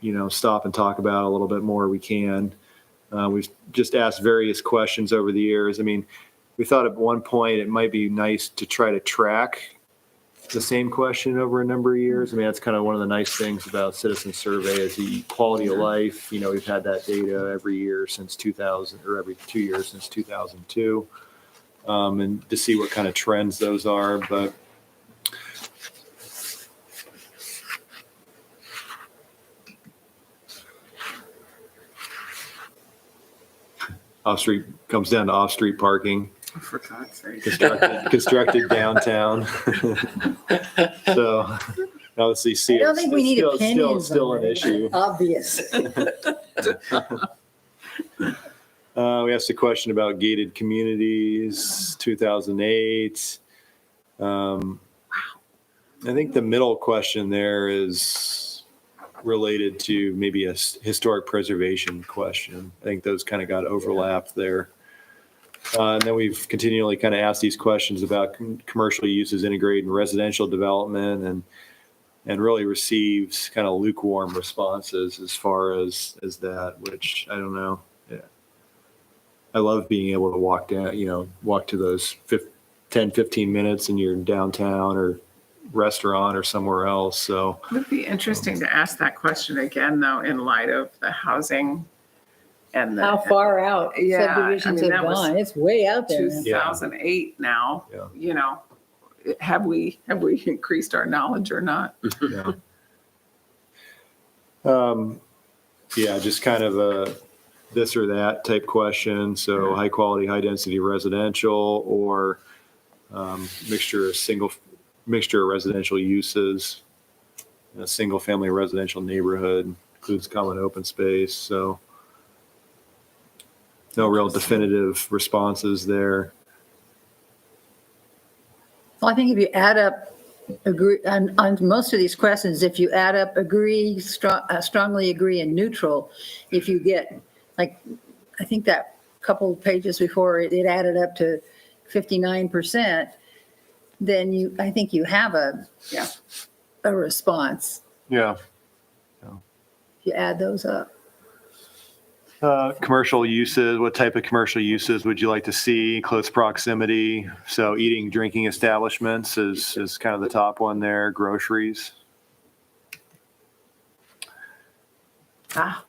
S2: yeah.
S1: to, stop and talk about it a little bit more, we can. We've just asked various questions over the years. I mean, we thought at one point it might be nice to try to track the same question over a number of years. I mean, that's kind of one of the nice things about citizen survey is the quality of life. You know, we've had that data every year since 2000, or every 2 years since 2002, and to see what kind of trends those are. But off-street comes down to off-street parking.
S5: For God's sake.
S1: Constructed downtown. So obviously, see,
S6: I don't think we need
S1: still
S6: opinions
S1: still
S6: on
S1: an
S6: that.
S1: issue.
S6: Obvious.
S1: We asked a question about gated communities, 2008. I think the middle question there is related to maybe a historic preservation question. I think those kind of got overlapped there. And then we've continually kind of asked these questions about commercial uses integrated in residential development and really receives kind of lukewarm responses as far as that, which I don't know. Yeah. I love being able to walk down, walk to those 10, 15 minutes and you're downtown or restaurant or somewhere else. So
S5: It would be interesting to ask that question again, though, in light of the housing and the.
S6: How far out
S5: Yeah, I
S6: subdivisions
S5: mean,
S6: have
S5: that was
S6: gone. It's way out there.
S5: 2008 now,
S1: Yeah.
S5: have we increased our knowledge or not?
S1: yeah. Just kind of a this or that type question. So high quality, high density residential or mixture of residential uses. A single family residential neighborhood includes common open space. So no real definitive responses there.
S6: Well, I think if you add up, agree on most of these questions, if you add up agree, strongly agree, and neutral, if you get, like, I think that couple of pages before it added up to 59%, then I think you have a response.
S1: Yeah.
S6: If you add those up.
S1: Commercial uses, what type of commercial uses would you like to see? Close proximity. So eating, drinking establishments is kind of the top one there. Groceries.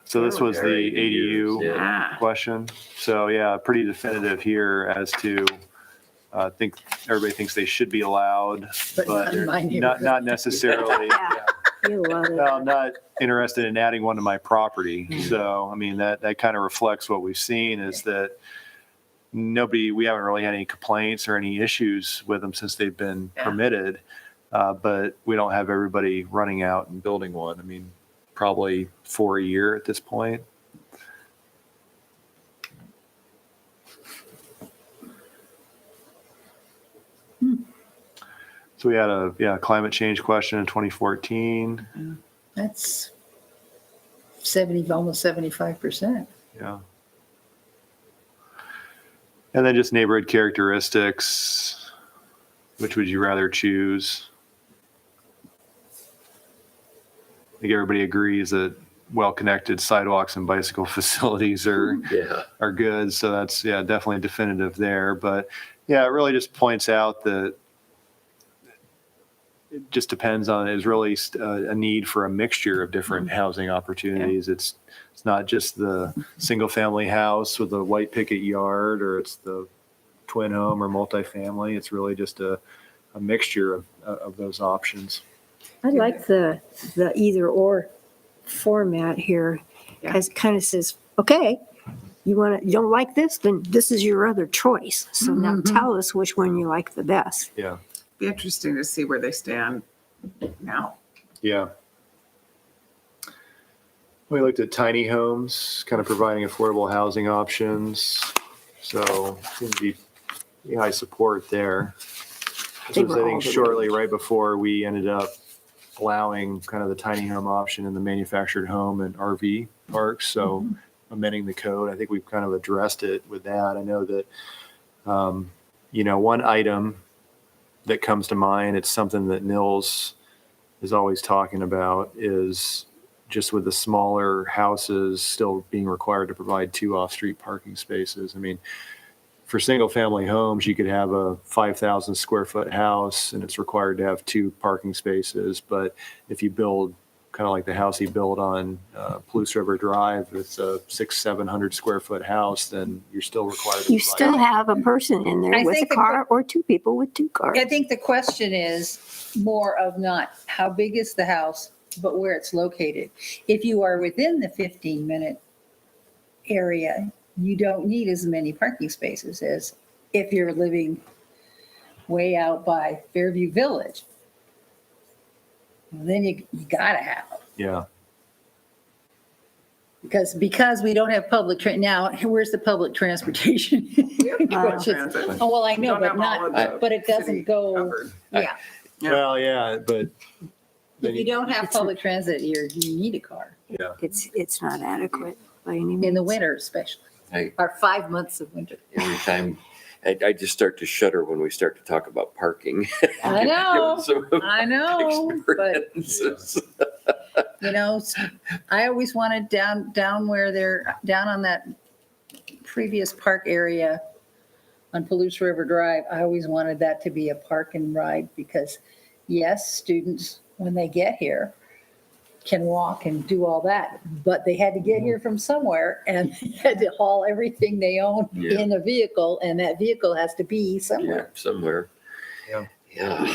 S1: So this was the ADU
S5: Yeah.
S1: question. So yeah, pretty definitive here as to, I think everybody thinks they should be allowed,
S6: But not in my
S1: but
S6: neighborhood.
S1: not necessarily.
S4: Yeah, you love it.
S1: Well, I'm not interested in adding one to my property. So, I mean, that kind of reflects what we've seen is that we haven't really had any complaints or any issues with them since they've been permitted. But we don't have everybody running out and building one. I mean, probably 4 a year at this point. So we had a climate change question in 2014.
S6: That's almost 75%.
S1: Yeah. And then just neighborhood characteristics. Which would you rather choose? I think everybody agrees that well-connected sidewalks and bicycle facilities are good. So that's, definitely definitive there. But yeah, it really just points out that it just depends on, is really a need for a mixture of different housing opportunities. It's not just the single family house with a white picket yard, or it's the twin home or multifamily. It's really just a mixture of those options.
S4: I like the either or format here, as it kind of says, okay, you don't like this, then this is your other choice. So now tell us which one you like the best.
S1: Yeah.
S5: Be interesting to see where they stand now.
S1: Yeah. We looked at tiny homes, kind of providing affordable housing options. So seemed to be high support there. This
S4: They
S1: was,
S4: were
S1: I
S4: all
S1: think,
S4: the
S1: shortly
S4: rage.
S1: right before we ended up allowing kind of the tiny home option in the manufactured home and RV parks. So amending the code, I think we've kind of addressed it with that. I know that, one item that comes to mind, it's something that Nils is always talking about, is just with the smaller houses still being required to provide 2 off-street parking spaces. I mean, for single-family homes, you could have a 5,000 square foot house and it's required to have 2 parking spaces. But if you build kind of like the house he built on Palouse River Drive, it's a 600-700 square foot house, then you're still required to
S4: You
S1: provide-
S4: still have a person in
S6: I
S4: there with a
S6: think the
S4: car or 2 people with 2 cars.
S6: I think the question is more of not how big is the house, but where it's located. If you are within the 15-minute area, you don't need as many parking spaces as if you're living way out by Fairview Village. Then you gotta have them.
S1: Yeah.
S6: Because we don't have now, where's the public transportation?
S5: We have public
S6: Which is-
S5: transit.
S6: Oh, well, I
S5: We
S6: know,
S5: don't
S6: but
S5: have all of
S6: not,
S5: the
S6: but it
S5: city
S6: doesn't go,
S5: covered.
S6: yeah.
S5: Yeah.
S1: Well, yeah, but
S6: If you don't have public transit, you need a car,
S1: yeah.
S4: It's not adequate by any means.
S6: in the winter especially,
S2: I,
S6: or 5 months of winter.
S2: every time, I just start to shudder when we start to talk about parking.
S6: I know,
S2: Given some of
S6: I know, but
S2: experiences.
S6: you know, I always wanted down where they're, down on that previous park area on Palouse River Drive, I always wanted that to be a park and ride because, yes, students, when they get here, can walk and do all that, but they had to get here from somewhere and they had to haul everything they own
S2: Yeah.
S6: in a vehicle, and that vehicle has to be
S2: Yeah,
S6: somewhere.
S2: somewhere.
S1: Yeah.
S2: Yeah.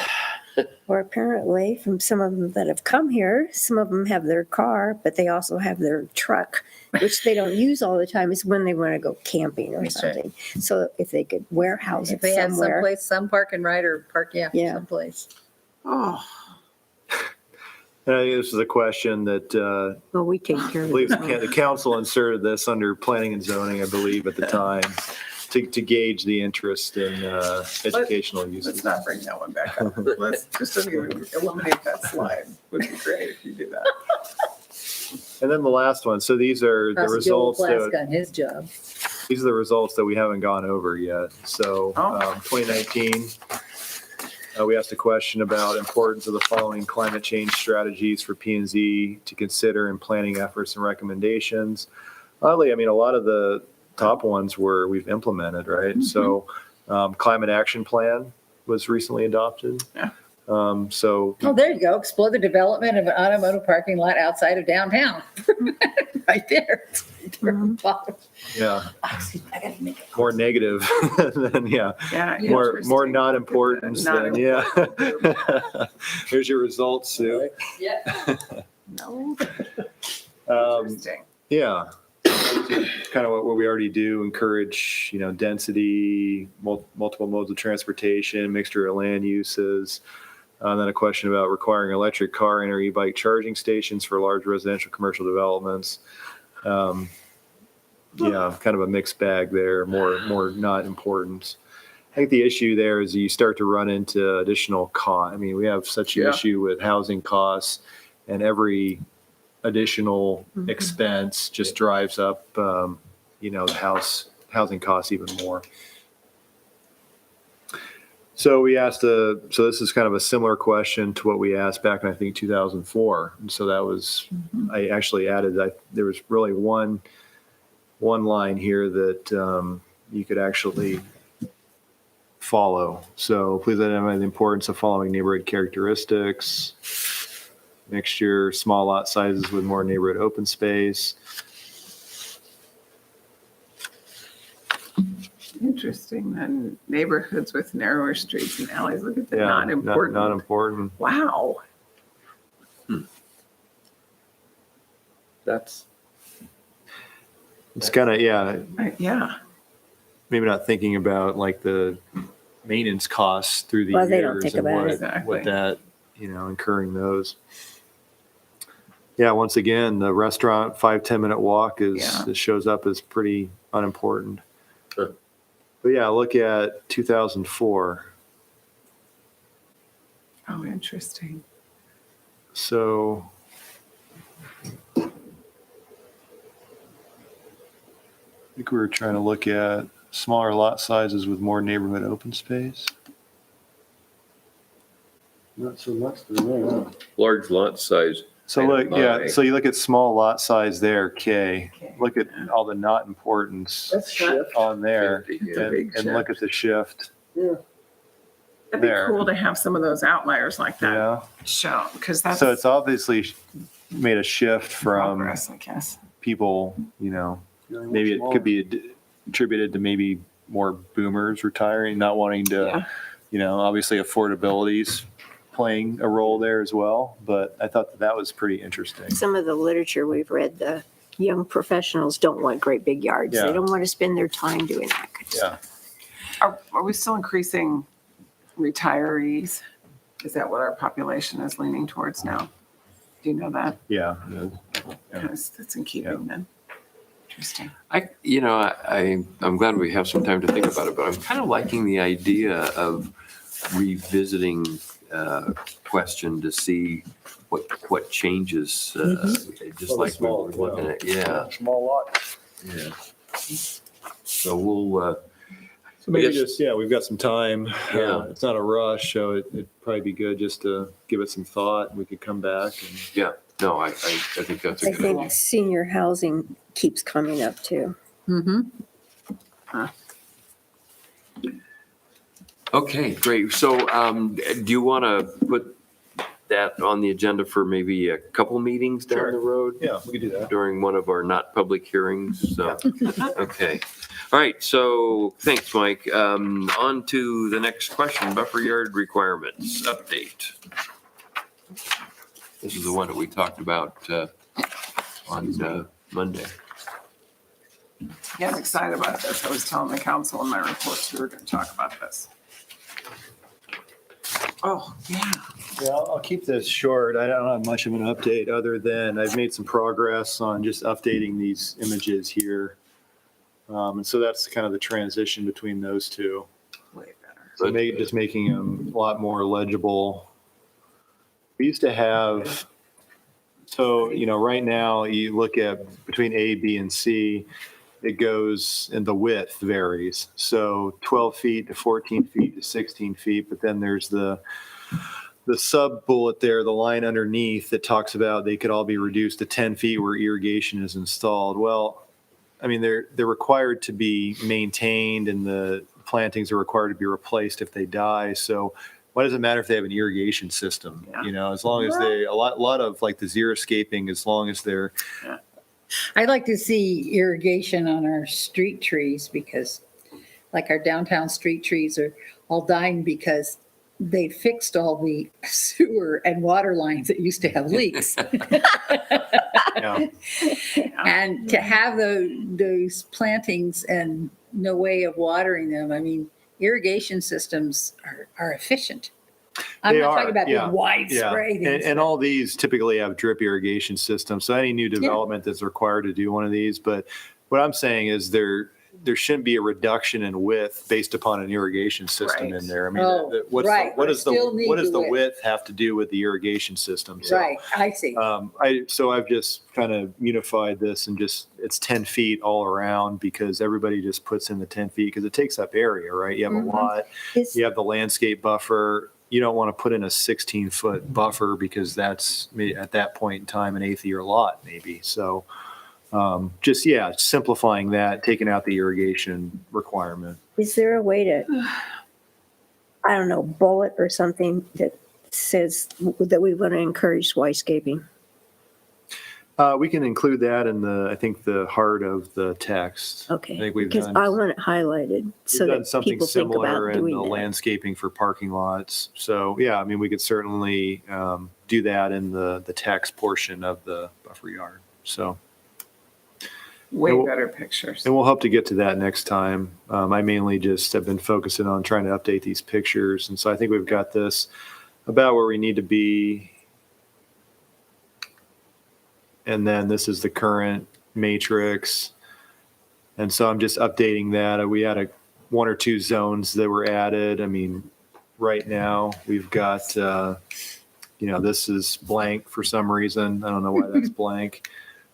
S4: Or apparently, from some of them that have come here, some of them have their car, but they also have their truck, which they don't use all the time. Is when they want to go camping or
S6: That's right.
S4: something. So if they could warehouse
S6: If
S4: it
S6: they had
S4: somewhere.
S6: someplace, some park and ride or park,
S4: Yeah.
S6: someplace.
S5: Oh,
S1: And I think this is a question that
S4: Well, we take care
S1: I
S4: of
S1: believe
S4: it.
S1: the council inserted this under planning and zoning, I believe, at the time, to gauge the interest in educational
S5: let's
S1: uses.
S5: not bring that one back up. Let's just eliminate that slide. Would be great if you do that.
S1: And then the last one, so these are the
S6: That's Joel
S1: results that,
S6: Plaska and his job.
S1: these are the results that we haven't gone over yet. So
S5: Oh.
S1: 2019, we asked a question about importance of the following climate change strategies for P and Z to consider in planning efforts and recommendations. Oddly, I mean, a lot of the top ones we've implemented, right? So climate action plan was recently adopted.
S5: Yeah.
S1: So
S6: Oh, there you go. Explore the development of an automotive parking lot outside of downtown. Right there. Bottom.
S1: yeah,
S6: I gotta make it.
S1: more negative than, yeah.
S5: Yeah.
S1: More
S5: interesting.
S1: not importance than, yeah. Here's your results, Sue.
S6: Yeah.
S5: No.
S1: Um,
S5: Interesting.
S1: yeah. Kind of what we already do, encourage, density, multiple modes of transportation, mixture of land uses. Then a question about requiring electric car and or e-bike charging stations for large residential commercial developments. Yeah, kind of a mixed bag there, more not important. I think the issue there is you start to run into additional cost. I mean, we have such an
S5: Yeah.
S1: issue with housing costs, and every additional expense just drives up, the housing costs even more. So we asked, so this is kind of a similar question to what we asked back in, I think, 2004. And so that was, I actually added that there was really one line here that you could actually follow. So please identify the importance of following neighborhood characteristics, mixture, small lot sizes with more neighborhood open space.
S5: Interesting. Then neighborhoods with narrower streets and alleys. Look at the
S1: Yeah,
S5: not important.
S1: Not important.
S5: Wow.
S2: That's,
S1: It's kind of, yeah,
S5: Yeah.
S1: maybe not thinking about like the maintenance costs through the
S4: Well, they don't
S1: years
S4: think
S1: and
S4: about it.
S5: Exactly.
S1: what that, incurring those. Yeah, once again, the restaurant 5-10 minute walk
S5: Yeah.
S1: it shows up as pretty unimportant.
S2: Sure.
S1: But yeah, look at 2004.
S5: Oh, interesting.
S1: So I think we were trying to look at smaller lot sizes with more neighborhood open space.
S7: Not so much for me, huh?
S2: large lot size.
S1: So
S2: Item
S1: look, yeah,
S2: I.
S1: so you look at small lot size there, K.
S5: Okay.
S1: look at all the not importance
S5: That's shift.
S1: on there
S2: 50,
S5: It's a big
S1: and look
S5: shift.
S1: at the shift
S5: It'd be
S1: there.
S5: cool to have some of those outliers like that
S1: Yeah.
S5: shown, because that's
S1: So it's obviously made a shift from
S5: progress, I guess.
S1: people, maybe it could be attributed to maybe more boomers retiring, not wanting to, obviously affordability's playing a role there as well. But I thought that was pretty interesting.
S4: Some of the literature we've read, the young professionals don't want great big yards.
S1: Yeah.
S4: They don't want to spend their time doing that kind of stuff.
S1: Yeah.
S5: Are we still increasing retirees? Is that what our population is leaning towards now? Do you know that?
S1: Yeah. Yeah.
S5: That's in keeping then. Interesting.
S3: I'm glad we have some time to think about it, but I'm kind of liking the idea of revisiting question to see what changes, just like we were looking at. Yeah,
S7: Small lot.
S3: yeah. So we'll,
S1: So maybe
S3: Yes.
S1: just, we've got some time.
S3: Yeah.
S1: It's not a rush, so it'd probably be good just to give it some thought. We could come back and
S3: no, I think that's a
S4: I
S3: good idea.
S4: think senior housing keeps coming up too.
S3: Okay, great. So do you want to put that on the agenda for maybe a couple meetings down
S1: Sure.
S3: the road?
S1: yeah, we could do that.
S3: During one of our not public hearings, so, okay. All right, so thanks, Mike. On to the next question, buffer yard requirements update. This is the one that we talked about on Monday.
S5: Yeah, I'm excited about this. I was telling the council in my reports we were going to talk about this. Oh, yeah.
S1: Yeah, I'll keep this short. I don't have much of an update other than I've made some progress on just updating these images here. And so that's kind of the transition between those two.
S5: Way better.
S1: So just making them a lot more legible. We used to have, right now you look at between A, B, and C, it goes and the width varies. So 12 feet to 14 feet to 16 feet, but then there's the sub bullet there, the line underneath that talks about they could all be reduced to 10 feet where irrigation is installed. Well, I mean, they're required to be maintained and the plantings are required to be replaced if they die. So why does it matter if they have an irrigation system?
S5: Yeah.
S1: As long as a lot of like the xeriscaping, as long as they're,
S6: I'd like to see irrigation on our street trees because like our downtown street trees are all dying because they fixed all the sewer and water lines that used to have leaks.
S1: yeah.
S6: And to have those plantings and no way of watering them, I mean, irrigation systems are efficient. I'm
S1: They
S6: not
S1: are,
S6: talking about
S1: yeah,
S6: the wide
S1: Yeah,
S6: spray
S1: and,
S6: things.
S1: and all these typically have drip irrigation systems. So any new development that's required to do one of these. But what I'm saying is there shouldn't be a reduction in width based upon an irrigation system
S5: Right.
S1: in there. I mean,
S6: Oh, right.
S1: what does
S6: Still need
S1: what does
S6: the
S1: the width have to do with the irrigation system? So,
S6: Right, I see.
S1: So I've just kind of unified this and it's 10 feet all around because everybody just puts in the 10 feet because it takes up area, right? You have
S6: Mhm.
S1: a lot,
S4: Is,
S1: you have the landscape buffer. You don't want to put in a 16-foot buffer because that's at that point in time an eighth of your lot maybe. So simplifying that, taking out the irrigation requirement.
S4: is there a way to, I don't know, bullet or something that says that we want to encourage swyscaping?
S1: We can include that in I think the heart of the text.
S4: Okay.
S1: I think we've
S4: Because
S1: done-
S4: I want it highlighted so
S1: We've done
S4: that
S1: something
S4: people think
S1: similar
S4: about
S1: in the
S4: doing that.
S1: landscaping for parking lots. So, I mean, we could certainly do that in the text portion of the buffer yard. So,
S5: Way
S1: And we'll-
S5: better pictures.
S1: and we'll hope to get to that next time. I mainly just have been focusing on trying to update these pictures. And so I think we've got this about where we need to be. And then this is the current matrix. And so I'm just updating that. We had one or two zones that were added. I mean, right now we've got, this is blank for some reason. I don't know why that's blank.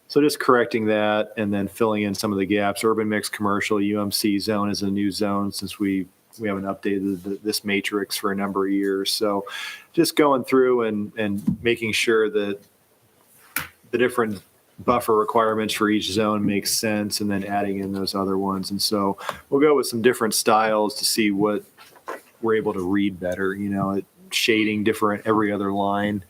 S1: So just correcting that and then filling in some of the gaps. Urban mixed commercial UMC zone is a new zone since we haven't updated this matrix for a number of years. So just going through and making sure that the different buffer requirements for each zone makes sense, and then adding in those other ones. And so we'll go with some different styles to see what we're able to read better, shading different every other line.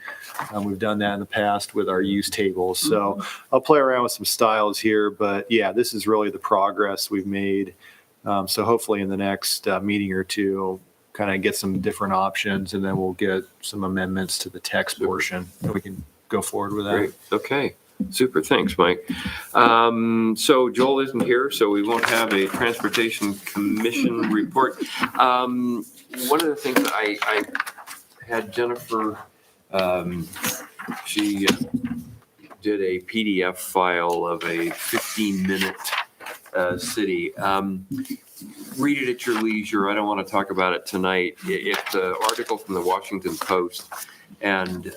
S1: We've done that in the past with our use tables. So I'll play around with some styles here, but yeah, this is really the progress we've made. So hopefully in the next meeting or two, kind of get some different options, and then we'll get some amendments to the text portion, and we can go forward with that.
S3: Great, okay. Super, thanks, Mike. So Joel isn't here, so we won't have a Transportation Commission report. One of the things that I had Jennifer, she did a PDF file of a 15-minute city. Read it at your leisure. I don't want to talk about it tonight. It's an article from the Washington Post, and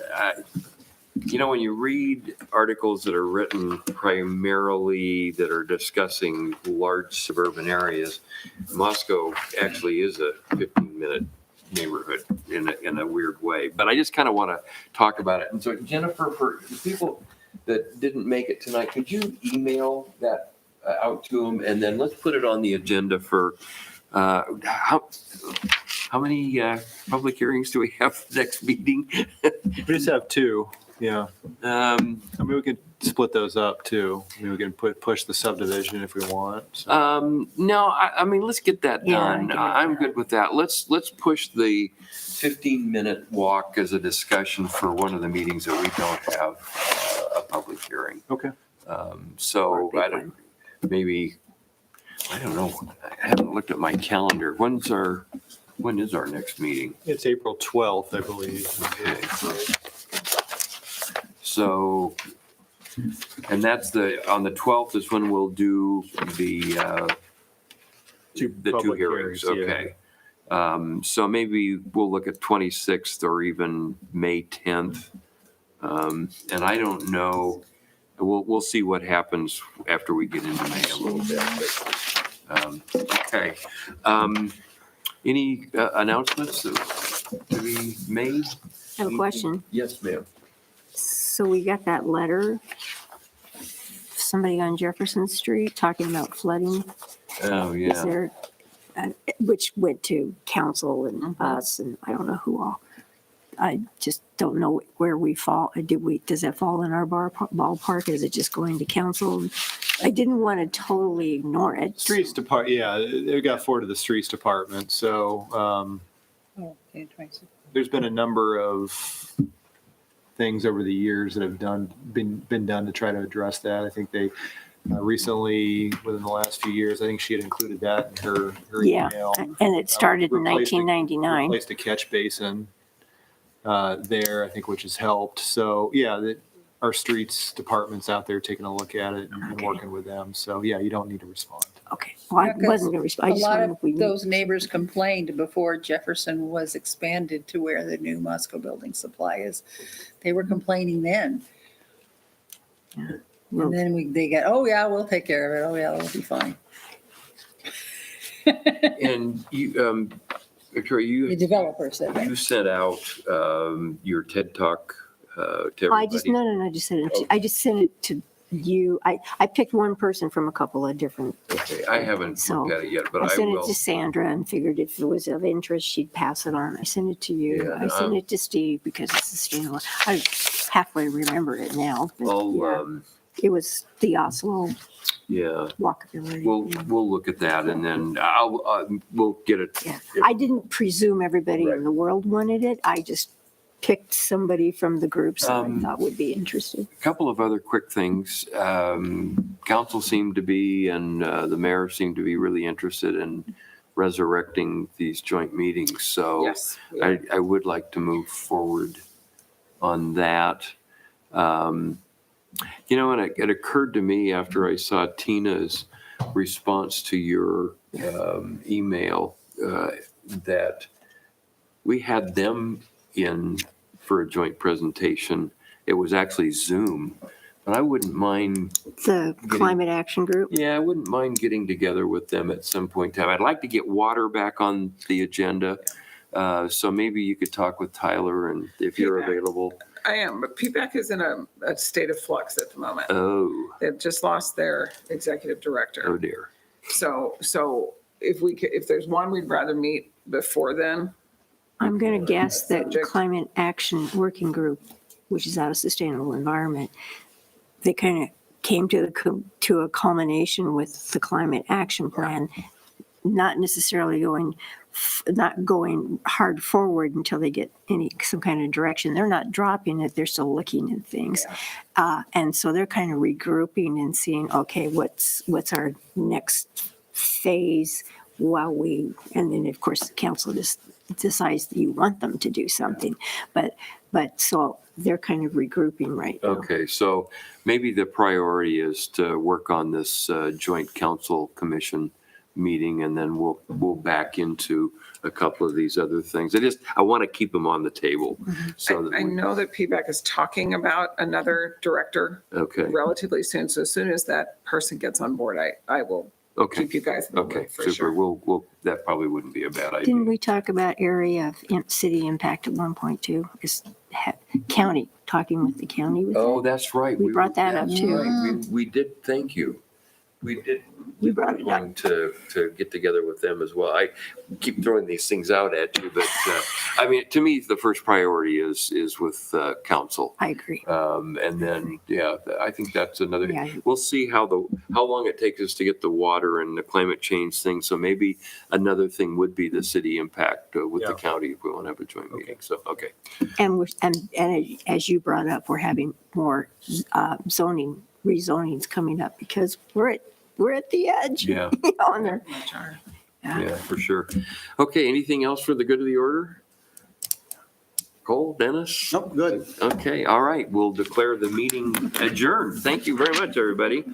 S3: when you read articles that are written primarily that are discussing large suburban areas, Moscow actually is a 15-minute neighborhood in a weird way. But I just kind of want to talk about it. And so, Jennifer, for the people that didn't make it tonight, could you email that out to them? And then let's put it on the agenda for how many public hearings do we have next meeting?
S1: We just have two. Yeah.
S3: Um,
S1: We could split those up too. We can push the subdivision if we want. So.
S3: No, I mean, let's get that
S4: Yeah,
S3: done.
S4: get it
S3: I'm good with that. Let's push the 15-minute walk as a discussion for one of the meetings that we don't have a public hearing.
S1: Okay.
S3: So
S4: Big
S3: I don't, maybe, I don't know. I haven't looked at my calendar. When is our next meeting?
S1: It's April 12th, I believe.
S3: Okay. So, and that's on the 12th is when we'll do the two
S1: public
S3: hearings.
S1: hearings, yeah.
S3: Okay. So maybe we'll look at 26th or even May 10th. And I don't know, we'll see what happens after we get into May a little bit. But, okay. Any announcements to be made?
S4: I have a question.
S3: Yes, ma'am.
S4: So we got that letter, somebody on Jefferson Street talking about flooding.
S3: Oh,
S4: Is
S3: yeah.
S4: there, which went to council and us and I don't know who all. I just don't know where we fall. Does that fall in our ballpark? Is it just going to council? I didn't want to totally ignore it.
S1: Streets Department, yeah, they got forwarded to the Streets Department. So
S6: Oh, okay, 26.
S1: there's been a number of things over the years that have been done to try to address that. I think they recently, within the last few years, I think she had included that in her
S4: Yeah,
S1: email.
S4: and it started in
S1: Replaced a-
S4: 1999.
S1: Replaced a catch basin there, I think, which has helped. So, yeah, our streets department's out there taking a look at it and
S4: Okay.
S1: working with them. So, yeah, you don't need to respond.
S4: Okay, well, I
S6: Yeah, 'cause
S4: wasn't going to respond. I
S6: A
S4: just
S6: lot
S4: wondered
S6: of
S4: if we.
S6: those neighbors complained before Jefferson was expanded to where the new Musco building supply is. They were complaining then.
S4: Well-
S6: And then they get, oh yeah, we'll take care of it. Oh yeah, it'll be fine.
S3: And you, Victoria,
S6: The developer said that.
S3: you sent out your TED Talk to
S4: I just,
S3: everybody.
S4: no, I just sent it to, I just sent it to you. I picked one person from a couple of different.
S3: Okay, I haven't
S4: So,
S3: looked at it yet, but
S4: I
S3: I
S4: sent it
S3: will.
S4: to Sandra and figured if it was of interest, she'd pass it on. I sent it to you.
S3: Yeah,
S4: I sent it to Steve because it's a standalone. I halfway remember it now. but yeah,
S3: I'll,
S4: it was the Oslo
S3: yeah,
S4: walkability.
S3: we'll look at that and then we'll get it.
S4: Yeah, I didn't presume everybody
S3: Right.
S4: in the world wanted it. I just picked somebody from the groups that I thought would be interested.
S3: A couple of other quick things. Council seemed to be, and the mayor seemed to be really interested in resurrecting these joint meetings. So
S5: Yes.
S3: I would like to move forward on that. And it occurred to me after I saw Tina's response to your email that we had them in for a joint presentation. It was actually Zoom, but I wouldn't mind,
S4: The Climate Action Group.
S3: I wouldn't mind getting together with them at some point in time. I'd like to get water back on the agenda. So maybe you could talk with Tyler and if you're
S5: Yeah.
S3: available.
S5: I am, but PPAC is in a state of flux at the moment.
S3: Oh,
S5: They've just lost their executive
S3: oh
S5: director.
S3: dear.
S5: So if there's one we'd rather meet before then,
S4: I'm going to guess that
S5: Subject.
S4: Climate Action Working Group, which is out of Sustainable Environment, they kind of came to a culmination with the Climate Action Plan, not necessarily not going hard forward until they get some kind of direction. They're not dropping it, they're still looking at things. And so they're kind of regrouping and seeing, okay, what's our next phase and then of course the council just decides that you want them to do something. But so they're kind of regrouping right now.
S3: Okay, so maybe the priority is to work on this joint council commission meeting, and then we'll back into a couple of these other things. I want to keep them on the table so that
S5: I know that PPAC is talking about another director
S3: okay,
S5: relatively soon. So as soon as that person gets on board, I will
S3: okay,
S5: keep you guys in the
S3: okay,
S5: loop for
S3: super.
S5: sure.
S3: We'll that probably wouldn't be a bad idea.
S4: Didn't we talk about area of city impact at 1.2? Is county, talking with the county? with
S3: Oh,
S4: that?
S3: that's right.
S4: We brought that up,
S3: that's
S4: too.
S3: right. We did, thank you. We did.
S4: We brought it up.
S3: going to get together with them as well. I keep throwing these things out at you, but I mean, to me, the first priority is with council.
S4: I agree.
S3: And then, yeah, I think that's another,
S4: Yeah.
S3: we'll see how long it takes us to get the water and the climate change thing. So maybe another thing would be the city impact with the county if we want to have a joint meeting. So, okay.
S4: And as you brought up, we're having more rezonings coming up because we're at the edge.
S3: Yeah.
S4: You know, and they're-
S5: Much are.
S3: Yeah, for sure. Okay, anything else for the good of the order? Cole, Dennis?
S7: Nope, good.
S3: Okay, all right. We'll declare the meeting adjourned. Thank you very much, everybody.